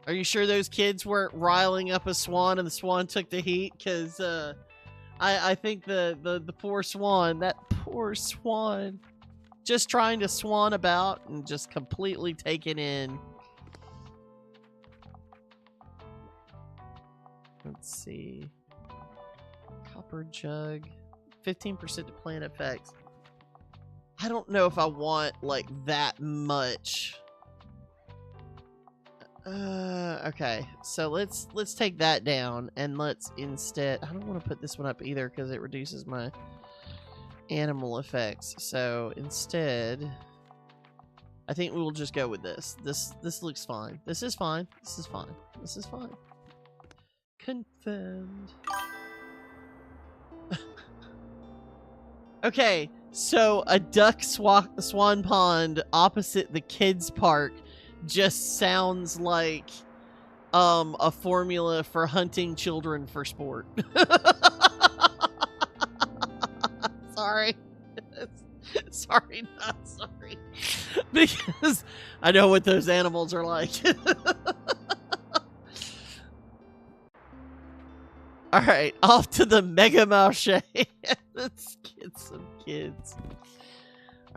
Are you sure those kids weren't riling up a swan and the swan took the heat? Because I think the poor swan, that poor swan, just trying to swan about and just completely taken in. Let's see. Copper jug. 15% to plant effects. I don't know if I want, like, that much. Okay. So let's take that down, and let's instead... I don't want to put this one up either, because it reduces my animal effects. So instead... I think we will just go with this. This looks fine. This is fine. This is fine. This is fine. Confirmed. Okay, so a duck swan pond opposite the kids park just sounds like a formula for hunting children for sport. Sorry. Sorry, not sorry. Because I know what those animals are like. Alright, off to the Mega Marché. Let's get some kids.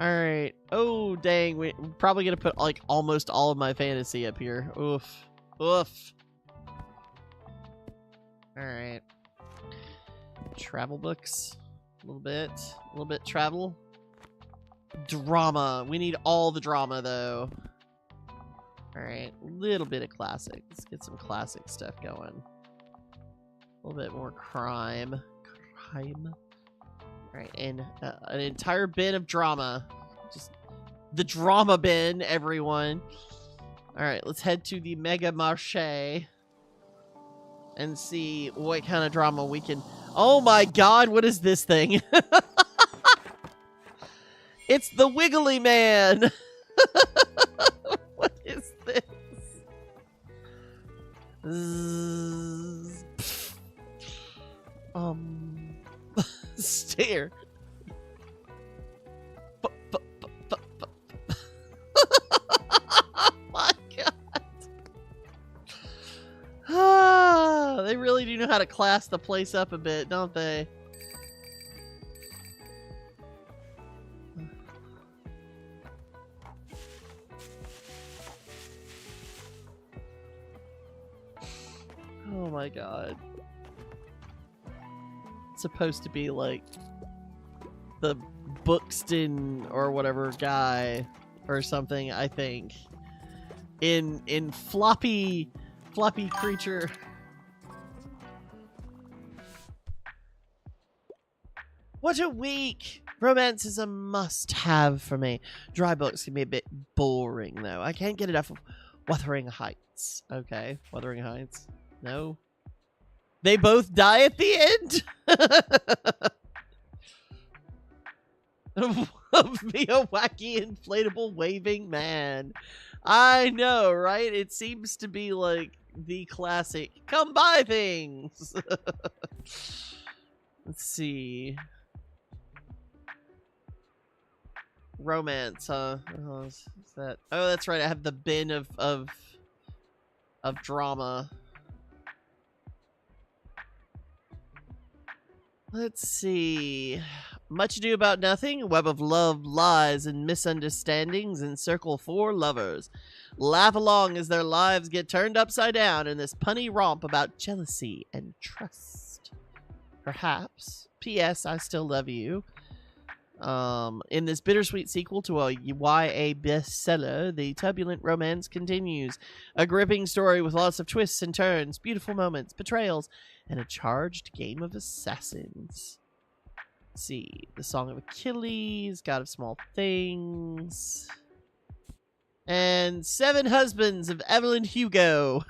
Alright. Oh, dang. We're probably going to put, like, almost all of my fantasy up here. Oof. Oof. Alright. Travel books. A little bit travel. Drama. We need all the drama, though. Alright. A little bit of classic. Let's get some classic stuff going. A little bit more crime. Alright, and an entire bin of drama. Just the drama bin, everyone. Alright, let's head to the Mega Marché and see what kind of drama we can... Oh my god, what is this thing? It's the Wiggly Man! What is this? Stare. My god. They really do know how to class the place up a bit, don't they? Oh my god. It's supposed to be like the Bookston or whatever guy or something, I think. In floppy creature. What a week! Romance is a must-have for me. Dry books can be a bit boring, though. I can't get enough of Wuthering Heights. Okay, Wuthering Heights. No. They both die at the end? Of me, a wacky inflatable waving man. I know, right? It seems to be like the classic come buy things. Let's see. Romance, huh? Oh, is that... Oh, that's right. I have the bin of drama. Let's see. Much Ado About Nothing, a web of love, lies, and misunderstandings encircle four lovers. Laugh along as their lives get turned upside down in this punny romp about jealousy and trust. Perhaps. P.S. I Still Love You. In this bittersweet sequel to a YA bestseller, the turbulent romance continues. A gripping story with lots of twists and turns, beautiful moments, betrayals, and a charged game of assassins. Let's see. The Song of Achilles, God of Small Things, and Seven Husbands of Evelyn Hugo.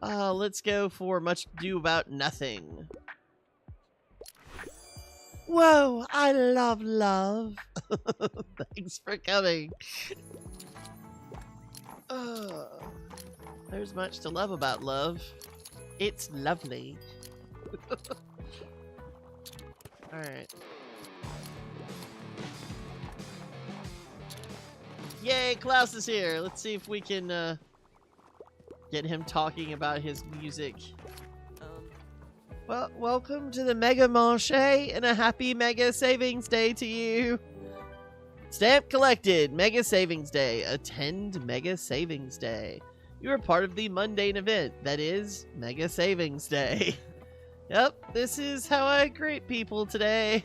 Let's go for Much Ado About Nothing. Whoa, I love love. Thanks for coming. There's much to love about love. It's lovely. Alright. Yay, Klaus is here. Let's see if we can get him talking about his music. Well, welcome to the Mega Marché and a happy Mega Savings Day to you. Stamp collected. Mega Savings Day. Attend Mega Savings Day. You are part of the mundane event that is Mega Savings Day. Yep, this is how I greet people today.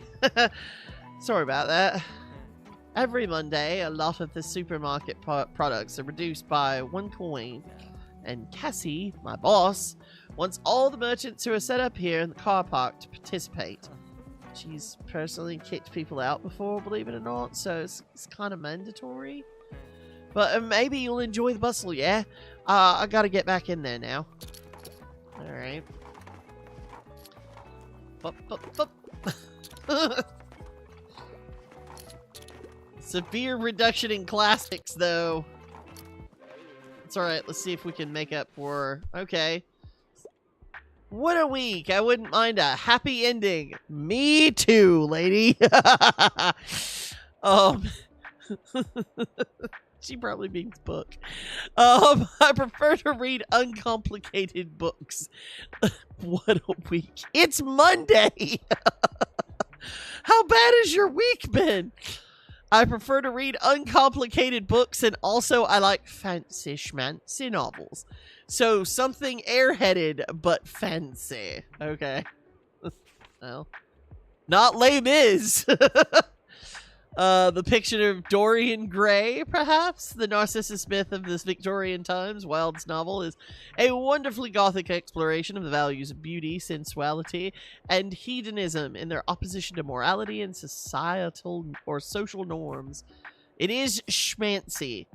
Sorry about that. Every Monday, a lot of the supermarket products are reduced by 1 coin. And Cassie, my boss, wants all the merchants who are set up here in the car park to participate. She's personally kicked people out before, believe it or not, so it's kind of mandatory. But maybe you'll enjoy the bustle, yeah? I gotta get back in there now. Alright. Severe reduction in classics, though. It's alright, let's see if we can make up for... Okay. What a week! I wouldn't mind a happy ending. Me too, lady! She probably means book. I prefer to read uncomplicated books. What a week. It's Monday! How bad has your week been? I prefer to read uncomplicated books, and also I like fancy schmancy novels. So something airheaded, but fancy. Okay. Well, not Les Mis. The picture of Dorian Gray, perhaps? The Narcissus myth of this Victorian times. Wilde's novel is a wonderfully gothic exploration of the values of beauty, sensuality, and hedonism in their opposition to morality and societal or social norms. It is schmancy.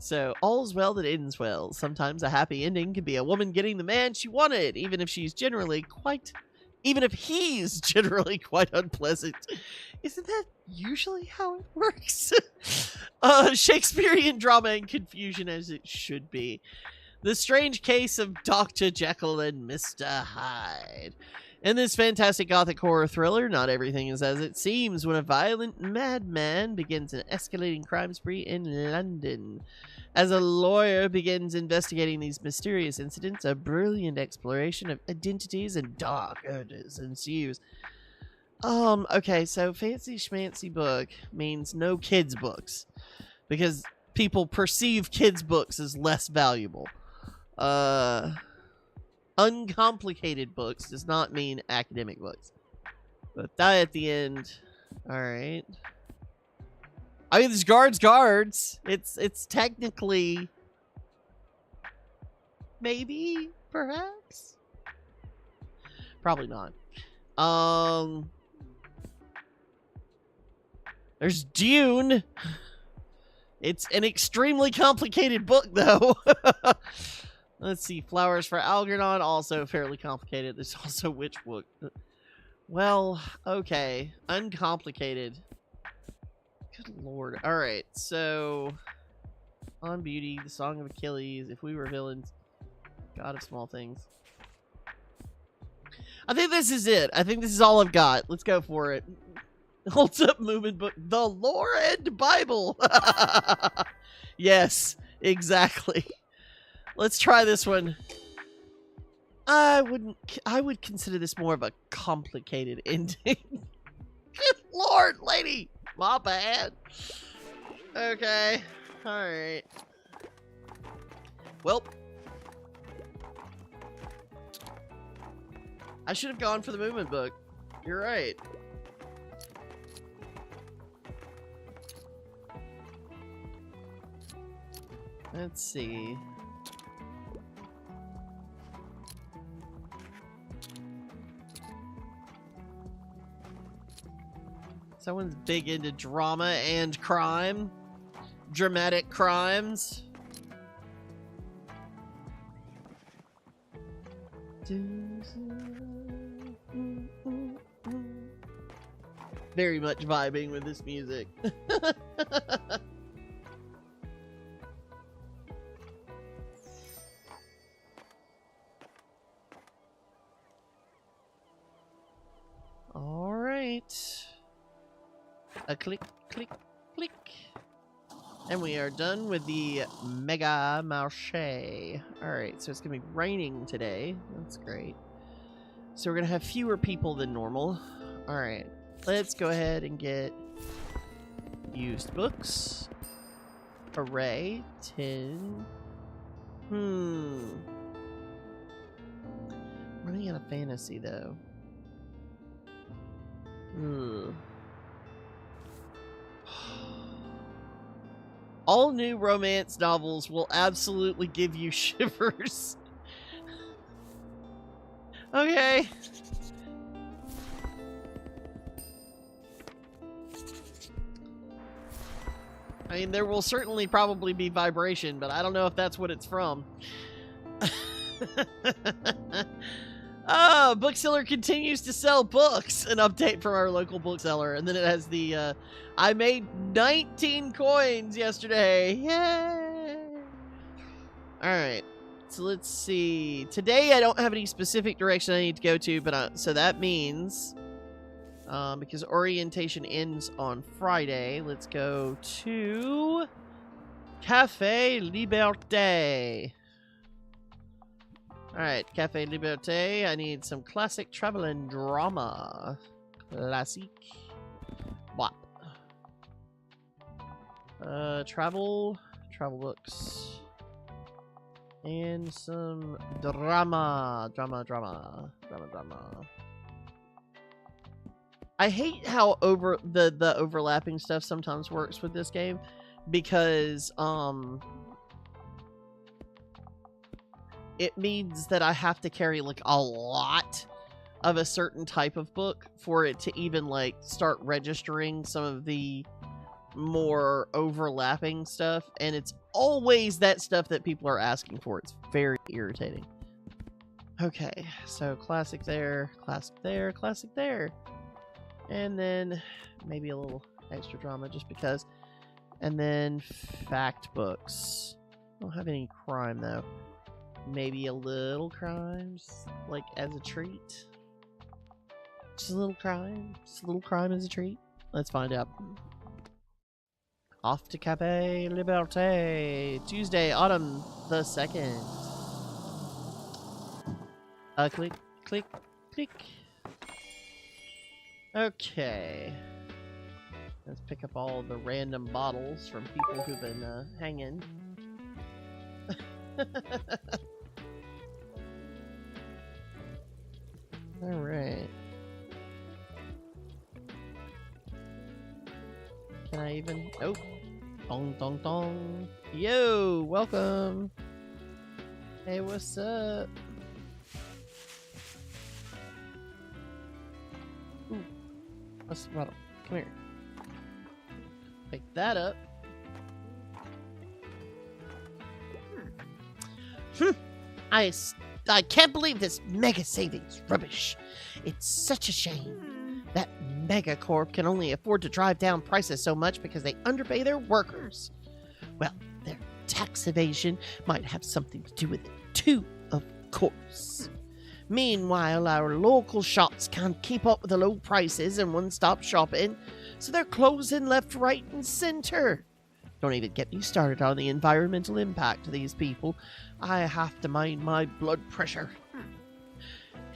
So, all's well that ends well. Sometimes a happy ending can be a woman getting the man she wanted, even if he's generally quite unpleasant. Isn't that usually how it works? Shakespearean drama and confusion as it should be. The strange case of Dr. Jekyll and Mr. Hyde. In this fantastic gothic horror thriller, not everything is as it seems when a violent madman begins an escalating crime spree in London. As a lawyer begins investigating these mysterious incidents, a brilliant exploration of identities and dark odors ensues. Okay, so fancy schmancy book means no kids' books. Because people perceive kids' books as less valuable. Uncomplicated books does not mean academic books. But that at the end, alright. I mean, there's guards. It's technically... Maybe? Perhaps? Probably not. There's Dune. It's an extremely complicated book, though. Let's see. Flowers for Algernon, also fairly complicated. There's also Witch Book. Well, okay. Uncomplicated. Good lord. Alright, so... On Beauty, The Song of Achilles, If We Were Villains, God of Small Things. I think this is it. I think this is all I've got. Let's go for it. Holds up movement book. The Lore and Bible. Yes, exactly. Let's try this one. I would consider this more of a complicated ending. Good lord, lady. My bad. Okay. Alright. Well. I should have gone for the movement book. You're right. Let's see. Someone's big into drama and crime. Dramatic crimes. Very much vibing with this music. All right. A click, click, click. And we are done with the Mega Marché. Alright, so it's going to be raining today. That's great. So we're going to have fewer people than normal. Alright, let's go ahead and get used books. Array, 10. running out of fantasy, though. Hmm. All new romance novels will absolutely give you shivers. Okay. I mean, there will certainly probably be vibration, but I don't know if that's what it's from. Bookseller continues to sell books. An update from our local bookseller. And then it has the, I made 19 coins yesterday. Yay! Alright. So let's see. Today I don't have any specific direction I need to go to, but so that means, because orientation ends on Friday, let's go to Café Liberté. Alright, Café Liberté. I need some classic travel and drama. Classic. What? Travel books. And some drama. Drama. I hate how the overlapping stuff sometimes works with this game, because it means that I have to carry like a lot of a certain type of book for it to even like start registering some of the more overlapping stuff, and it's always that stuff that people are asking for. It's very irritating. Okay, so classic there, and then maybe a little extra drama just because, and then fact books. I don't have any crime though. Maybe a little crimes, like as a treat. Just a little crime as a treat. Let's find out. Off to Café Liberté. Tuesday, autumn the 2nd. Click. Okay. Let's pick up all the random bottles from people who've been hanging. Alright. Can I even... Oh! Dong dong dong! Yo! Welcome! Hey, what's up? Ooh. What's the bottle? Come here. Pick that up. I can't believe this mega savings rubbish. It's such a shame. That megacorp can only afford to drive down prices so much because they underpay their workers. Well, their tax evasion might have something to do with it too, of course. Meanwhile, our local shops can't keep up with the low prices and one-stop shopping, so they're closing left, right, and center. Don't even get me started on the environmental impact of these people. I have to mind my blood pressure.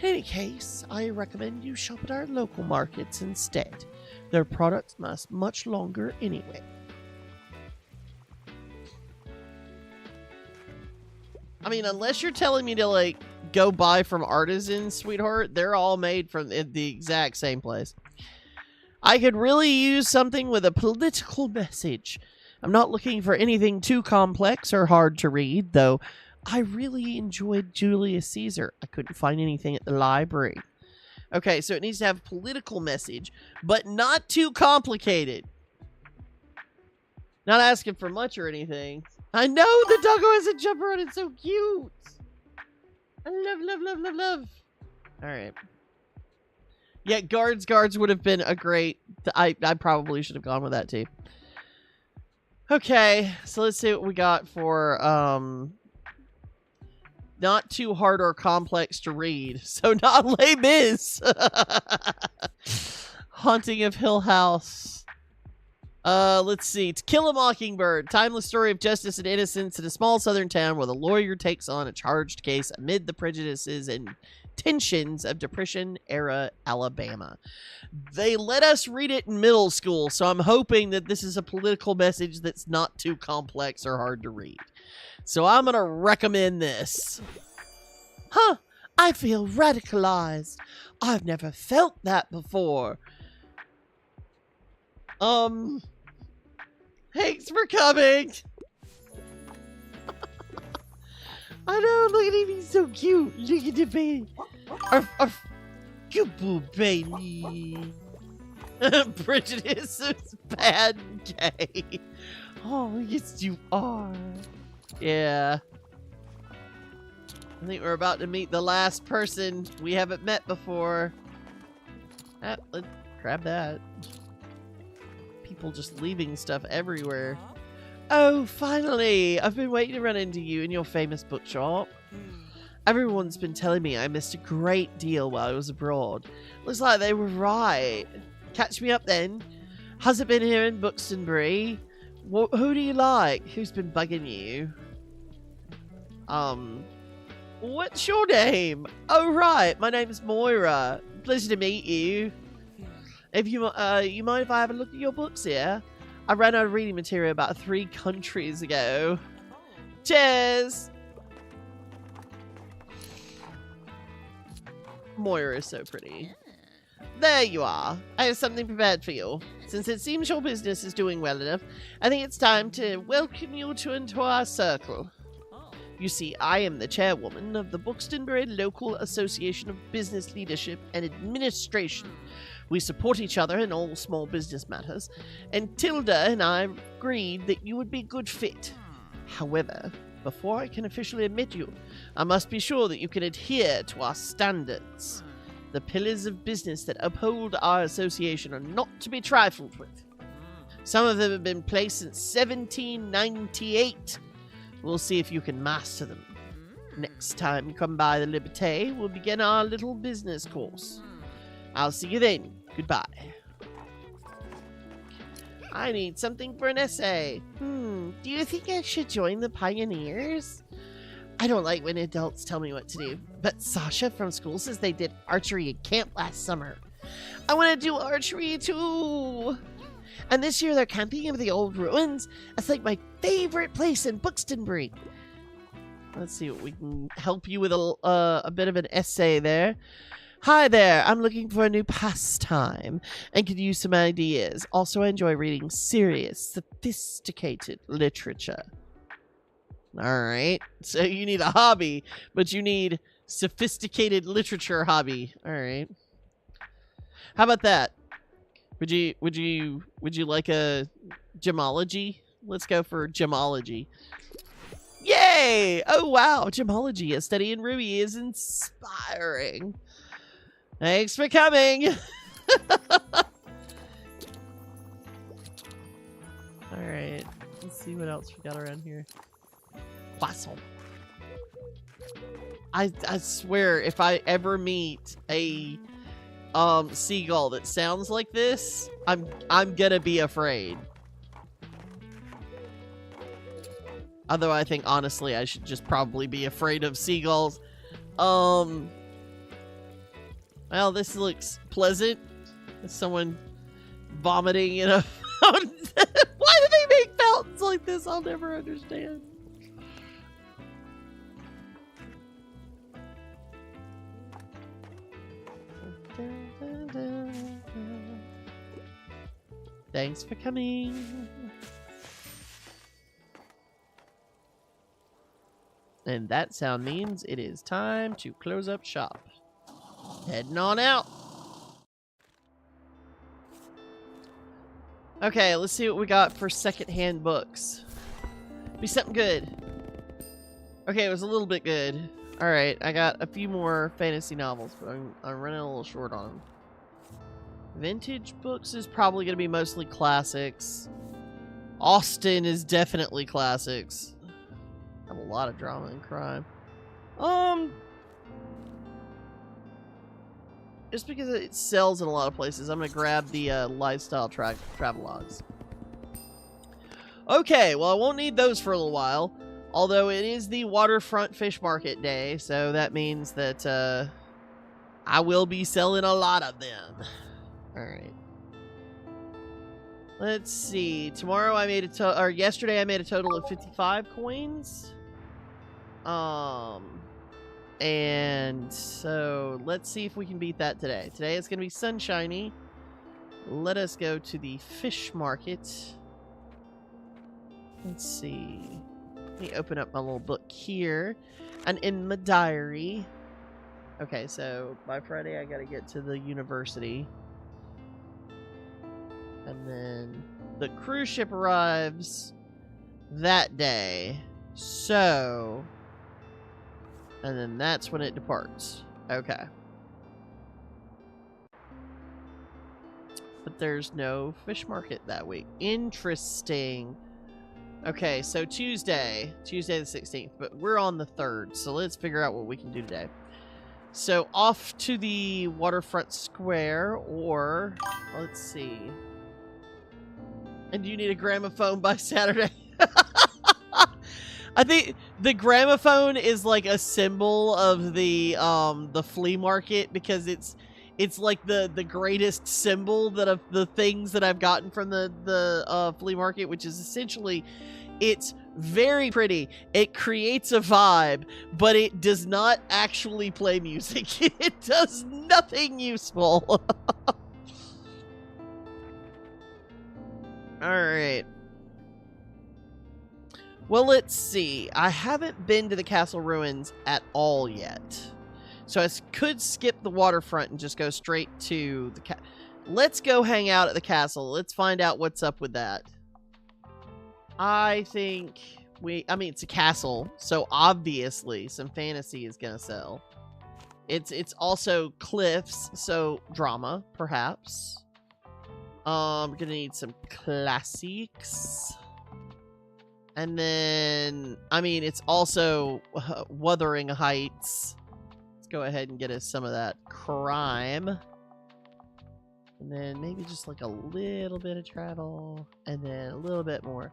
In any case, I recommend you shop at our local markets instead. Their products last much longer anyway. I mean, unless you're telling me to, like, go buy from artisans, sweetheart, they're all made from the exact same place. I could really use something with a political message. I'm not looking for anything too complex or hard to read, though I really enjoyed Julius Caesar. I couldn't find anything at the library. Okay, so it needs to have a political message, but not too complicated. Not asking for much or anything. I know the doggo has a jumper on. It's so cute. I love. All right. Yeah, guards would have been a great... I probably should have gone with that too. Okay, so let's see what we got for not too hard or complex to read. So not Les Mis. Haunting of Hill House. Let's see. To Kill a Mockingbird. Timeless story of justice and innocence in a small southern town where the lawyer takes on a charged case amid the prejudices and tensions of Depression-era Alabama. They let us read it in middle school, so I'm hoping that this is a political message that's not too complex or hard to read. So I'm going to recommend this. Huh. I feel radicalized. I've never felt that before. Thanks for coming. I know, look at him, he's so cute. Look at the baby. Arf, arf. Good boy, baby. Prejudice is bad and gay. Oh, yes, you are. Yeah. I think we're about to meet the last person we haven't met before. Let's grab that. People just leaving stuff everywhere. Oh, finally! I've been waiting to run into you in your famous bookshop. Everyone's been telling me I missed a great deal while I was abroad. Looks like they were right. Catch me up then. Has it been here in Bookston, Bree? Who do you like? Who's been bugging you? What's your name? Oh, right. My name's Moira. Pleasure to meet you. If you mind if I have a look at your books here? I ran out of reading material about 3 countries ago. Cheers! Moira is so pretty. There you are. I have something prepared for you. Since it seems your business is doing well enough, I think it's time to welcome you into our circle. You see, I am the chairwoman of the Bookston Local Association of Business Leadership and Administration. We support each other in all small business matters, and Tilda and I agreed that you would be a good fit. However, before I can officially admit you, I must be sure that you can adhere to our standards. The pillars of business that uphold our association are not to be trifled with. Some of them have been placed since 1798. We'll see if you can master them. Next time you come by the Liberté, we'll begin our little business course. I'll see you then. Goodbye. I need something for an essay. Do you think I should join the Pioneers? I don't like when adults tell me what to do, but Sasha from school says they did archery at camp last summer. I want to do archery too. And this year they're camping in the old ruins. It's like my favorite place in Bookston. Let's see what we can help you with a bit of an essay there. Hi there, I'm looking for a new pastime and could use some ideas. Also, I enjoy reading serious, sophisticated literature. Alright, so you need a hobby, but you need sophisticated literature hobby. Alright. How about that? Would you like a gemology? Let's go for gemology. Yay! Oh wow, gemology, a study in Ruby is inspiring. Thanks for coming. Alright, let's see what else we got around here. Poisson. I swear, if I ever meet a seagull that sounds like this, I'm gonna be afraid. Although I think honestly I should just probably be afraid of seagulls. Well, this looks pleasant. There's someone vomiting in a fountain. Why do they make fountains like this? I'll never understand. Thanks for coming. And that sound means it is time to close up shop. Heading on out. Okay, let's see what we got for secondhand books. Be something good. Okay, it was a little bit good. Alright, I got a few more fantasy novels, but I'm running a little short on them. Vintage books is probably going to be mostly classics. Austen is definitely classics. I have a lot of drama and crime. Just because it sells in a lot of places, I'm going to grab the lifestyle travelogues. Okay, well, I won't need those for a little while. Although it is the waterfront fish market day, so that means that I will be selling a lot of them. Alright. Let's see. Tomorrow I made yesterday I made a total of 55 coins. And so let's see if we can beat that today. Today it's going to be sunshiny. Let us go to the fish market. Let's see. Let me open up my little book here. And in my diary. Okay, so by Friday I got to get to the university. And then the cruise ship arrives that day. So... and then that's when it departs. Okay. But there's no fish market that week. Interesting. Okay, so Tuesday the 16th, but we're on the 3rd, so let's figure out what we can do today. So off to the waterfront square, or let's see. And do you need a gramophone by Saturday? I think the gramophone is like a symbol of the flea market, because it's like the greatest symbol that of the things that I've gotten from the flea market, which is essentially, it's very pretty. It creates a vibe, but it does not actually play music. It does nothing useful. All right. Well, let's see. I haven't been to the castle ruins at all yet. So I could skip the waterfront and just go straight to the Let's go hang out at the castle. Let's find out what's up with that. I think I mean, it's a castle, so obviously some fantasy is gonna sell. It's also cliffs, so drama, perhaps. We're gonna need some classics. And then, I mean, it's also Wuthering Heights. Let's go ahead and get us some of that crime. And then maybe just like a little bit of travel. And then a little bit more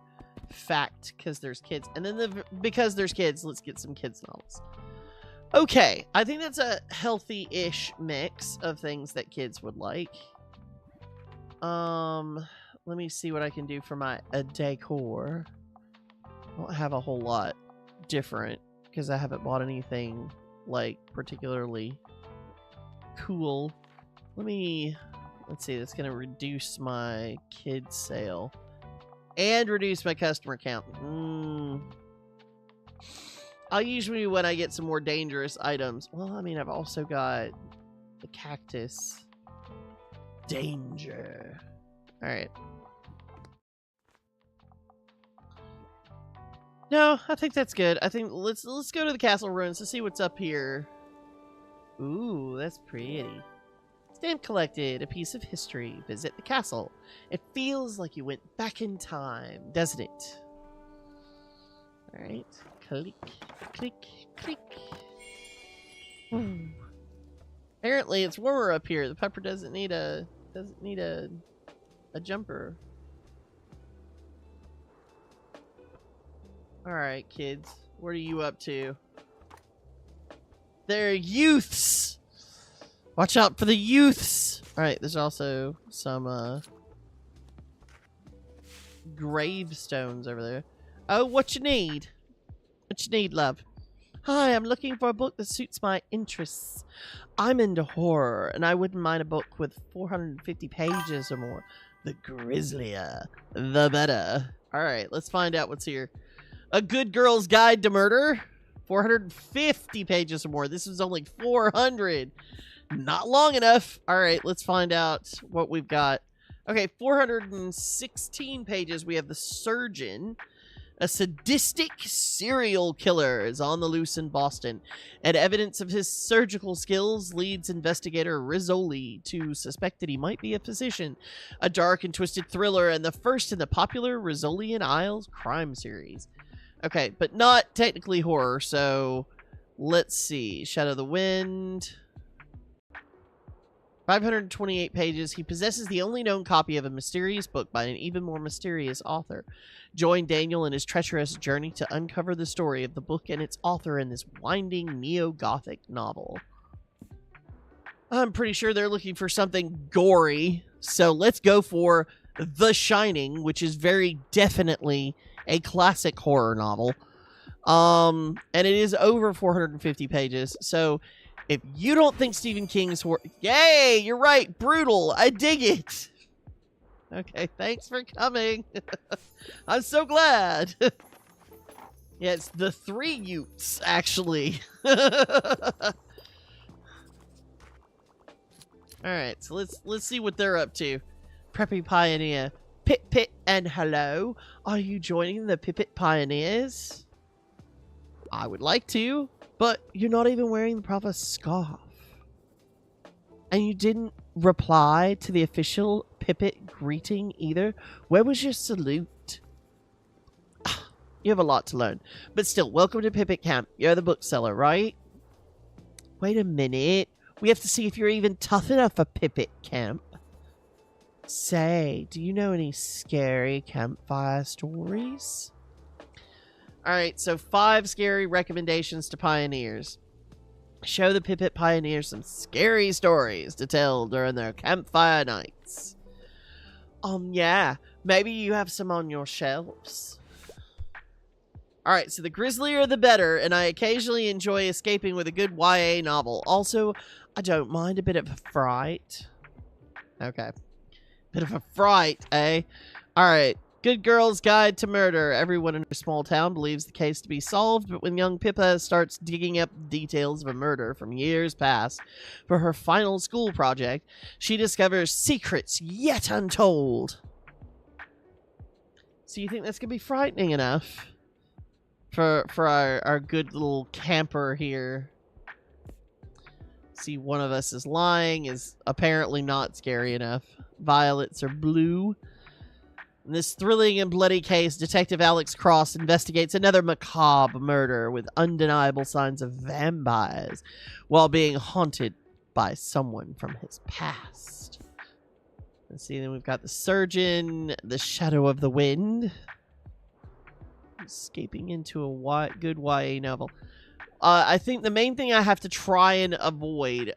fact, because there's kids. And then because there's kids, let's get some kids novels. Okay, I think that's a healthy-ish mix of things that kids would like. Let me see what I can do for my decor. I don't have a whole lot different because I haven't bought anything like particularly cool. Let's see, that's gonna reduce my kids sale and reduce my customer count. I'll usually, when I get some more dangerous items, well, I mean, I've also got the cactus. Danger. All right. No, I think that's good. I think let's go to the castle ruins to see what's up here. Ooh, that's pretty. Stamp collected, a piece of history. Visit the castle. It feels like you went back in time, doesn't it? All right, click, click, click. Ooh. Apparently, it's warmer up here. The pepper doesn't need a jumper. Alright, kids. What are you up to? They're youths! Watch out for the youths! Alright, there's also some, gravestones over there. Oh, what you need? What you need, love? Hi, I'm looking for a book that suits my interests. I'm into horror, and I wouldn't mind a book with 450 pages or more. The grislier, the better. Alright, let's find out what's here. A Good Girl's Guide to Murder. 450 pages or more. This is only 400. Not long enough. Alright, let's find out what we've got. Okay, 416 pages. We have The Surgeon. A sadistic serial killer is on the loose in Boston, and evidence of his surgical skills leads investigator Rizzoli to suspect that he might be a physician. A dark and twisted thriller, and the first in the popular Rizzoli and Isles crime series. Okay, but not technically horror, so let's see. Shadow of the Wind. 528 pages. He possesses the only known copy of a mysterious book by an even more mysterious author. Join Daniel in his treacherous journey to uncover the story of the book and its author in this winding neo-gothic novel. I'm pretty sure they're looking for something gory, so let's go for The Shining, which is very definitely a classic horror novel. And it is over 450 pages. So if you don't think Stephen King's work, yay, you're right, brutal. I dig it. Okay, thanks for coming. I'm so glad. Yeah, it's the 3 Utes, actually. Alright, so let's see what they're up to. Preppy Pioneer. Pit and hello. Are you joining the Pipit Pioneers? I would like to, but you're not even wearing the proper scarf. And you didn't reply to the official Pipit greeting either. Where was your salute? You have a lot to learn. But still, welcome to Pipit Camp. You're the bookseller, right? Wait a minute. We have to see if you're even tough enough for Pipit Camp. Say, do you know any scary campfire stories? Alright, so 5 scary recommendations to pioneers. Show the Pipit Pioneers some scary stories to tell during their campfire nights. Yeah. Maybe you have some on your shelves. Alright, so the grislier the better, and I occasionally enjoy escaping with a good YA novel. Also, I don't mind a bit of a fright. Okay. Bit of a fright, eh? Alright. Good Girl's Guide to Murder. Everyone in her small town believes the case to be solved, but when young Pippa starts digging up details of a murder from years past for her final school project, she discovers secrets yet untold. So you think that's going to be frightening enough for our good little camper here? See, one of us is lying is apparently not scary enough. Violets are blue. In this thrilling and bloody case, Detective Alex Cross investigates another macabre murder with undeniable signs of vampires while being haunted by someone from his past. Let's see, then we've got the surgeon, the shadow of the wind. Escaping into a good YA novel. I think the main thing I have to try and avoid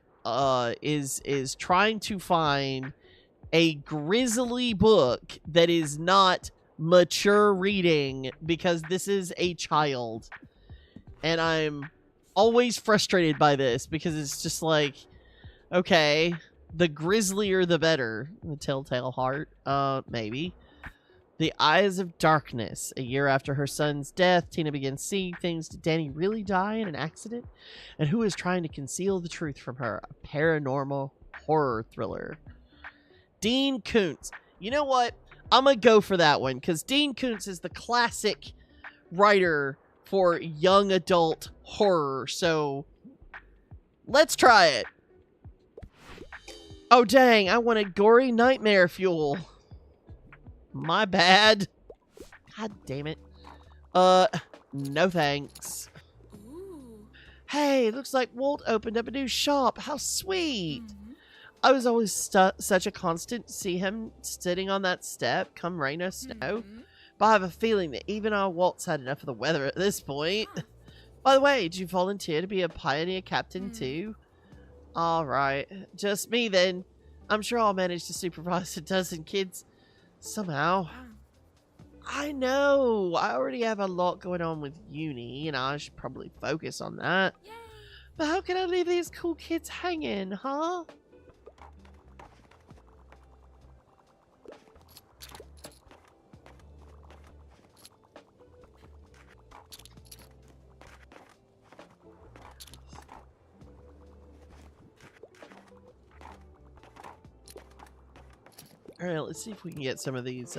is trying to find a grisly book that is not mature reading, because this is a child. And I'm always frustrated by this because it's just like, okay, the grislier the better. The Telltale Heart, maybe. The Eyes of Darkness. A year after her son's death, Tina begins seeing things. Did Danny really die in an accident? And who is trying to conceal the truth from her? A paranormal horror thriller. Dean Koontz. You know what? I'm going to go for that one, because Dean Koontz is the classic writer for young adult horror, so let's try it. Oh, dang, I wanted gory nightmare fuel. My bad. God damn it. No thanks.
Ooh.
Hey, looks like Walt opened up a new shop. How sweet. I was always such a constant to see him sitting on that step, come rain or snow. But I have a feeling that even our Walt's had enough of the weather at this point. By the way, did you volunteer to be a pioneer captain too? Alright, just me then. I'm sure I'll manage to supervise a dozen kids somehow. I know, I already have a lot going on with uni, and I should probably focus on that.
Yay.
But how can I leave these cool kids hanging, huh? Alright, let's see if we can get some of these,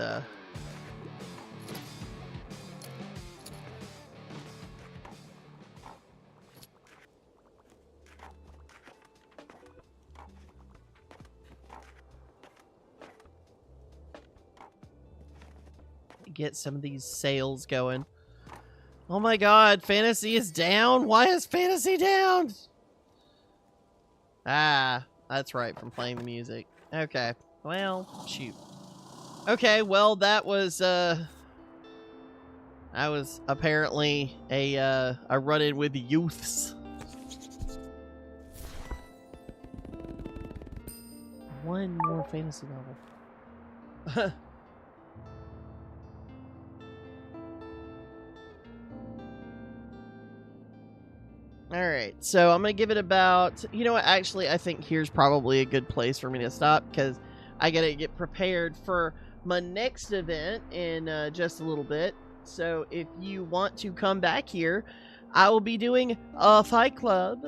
get some of these sales going. Oh my god, fantasy is down? Why is fantasy down? Ah, that's right, from playing the music. Okay. Well, shoot. Okay, well, that was apparently a run-in with youths. One more fantasy novel. Alright, so I'm going to give it about... You know what, actually, I think here's probably a good place for me to stop, because I got to get prepared for my next event in just a little bit. So if you want to come back here, I will be doing a Fight Club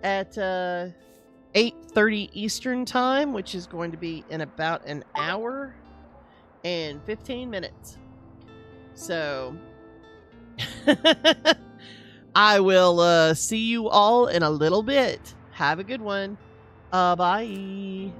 at 8:30 Eastern Time, which is going to be in about an hour and 15 minutes. So... I will see you all in a little bit. Have a good one. Bye.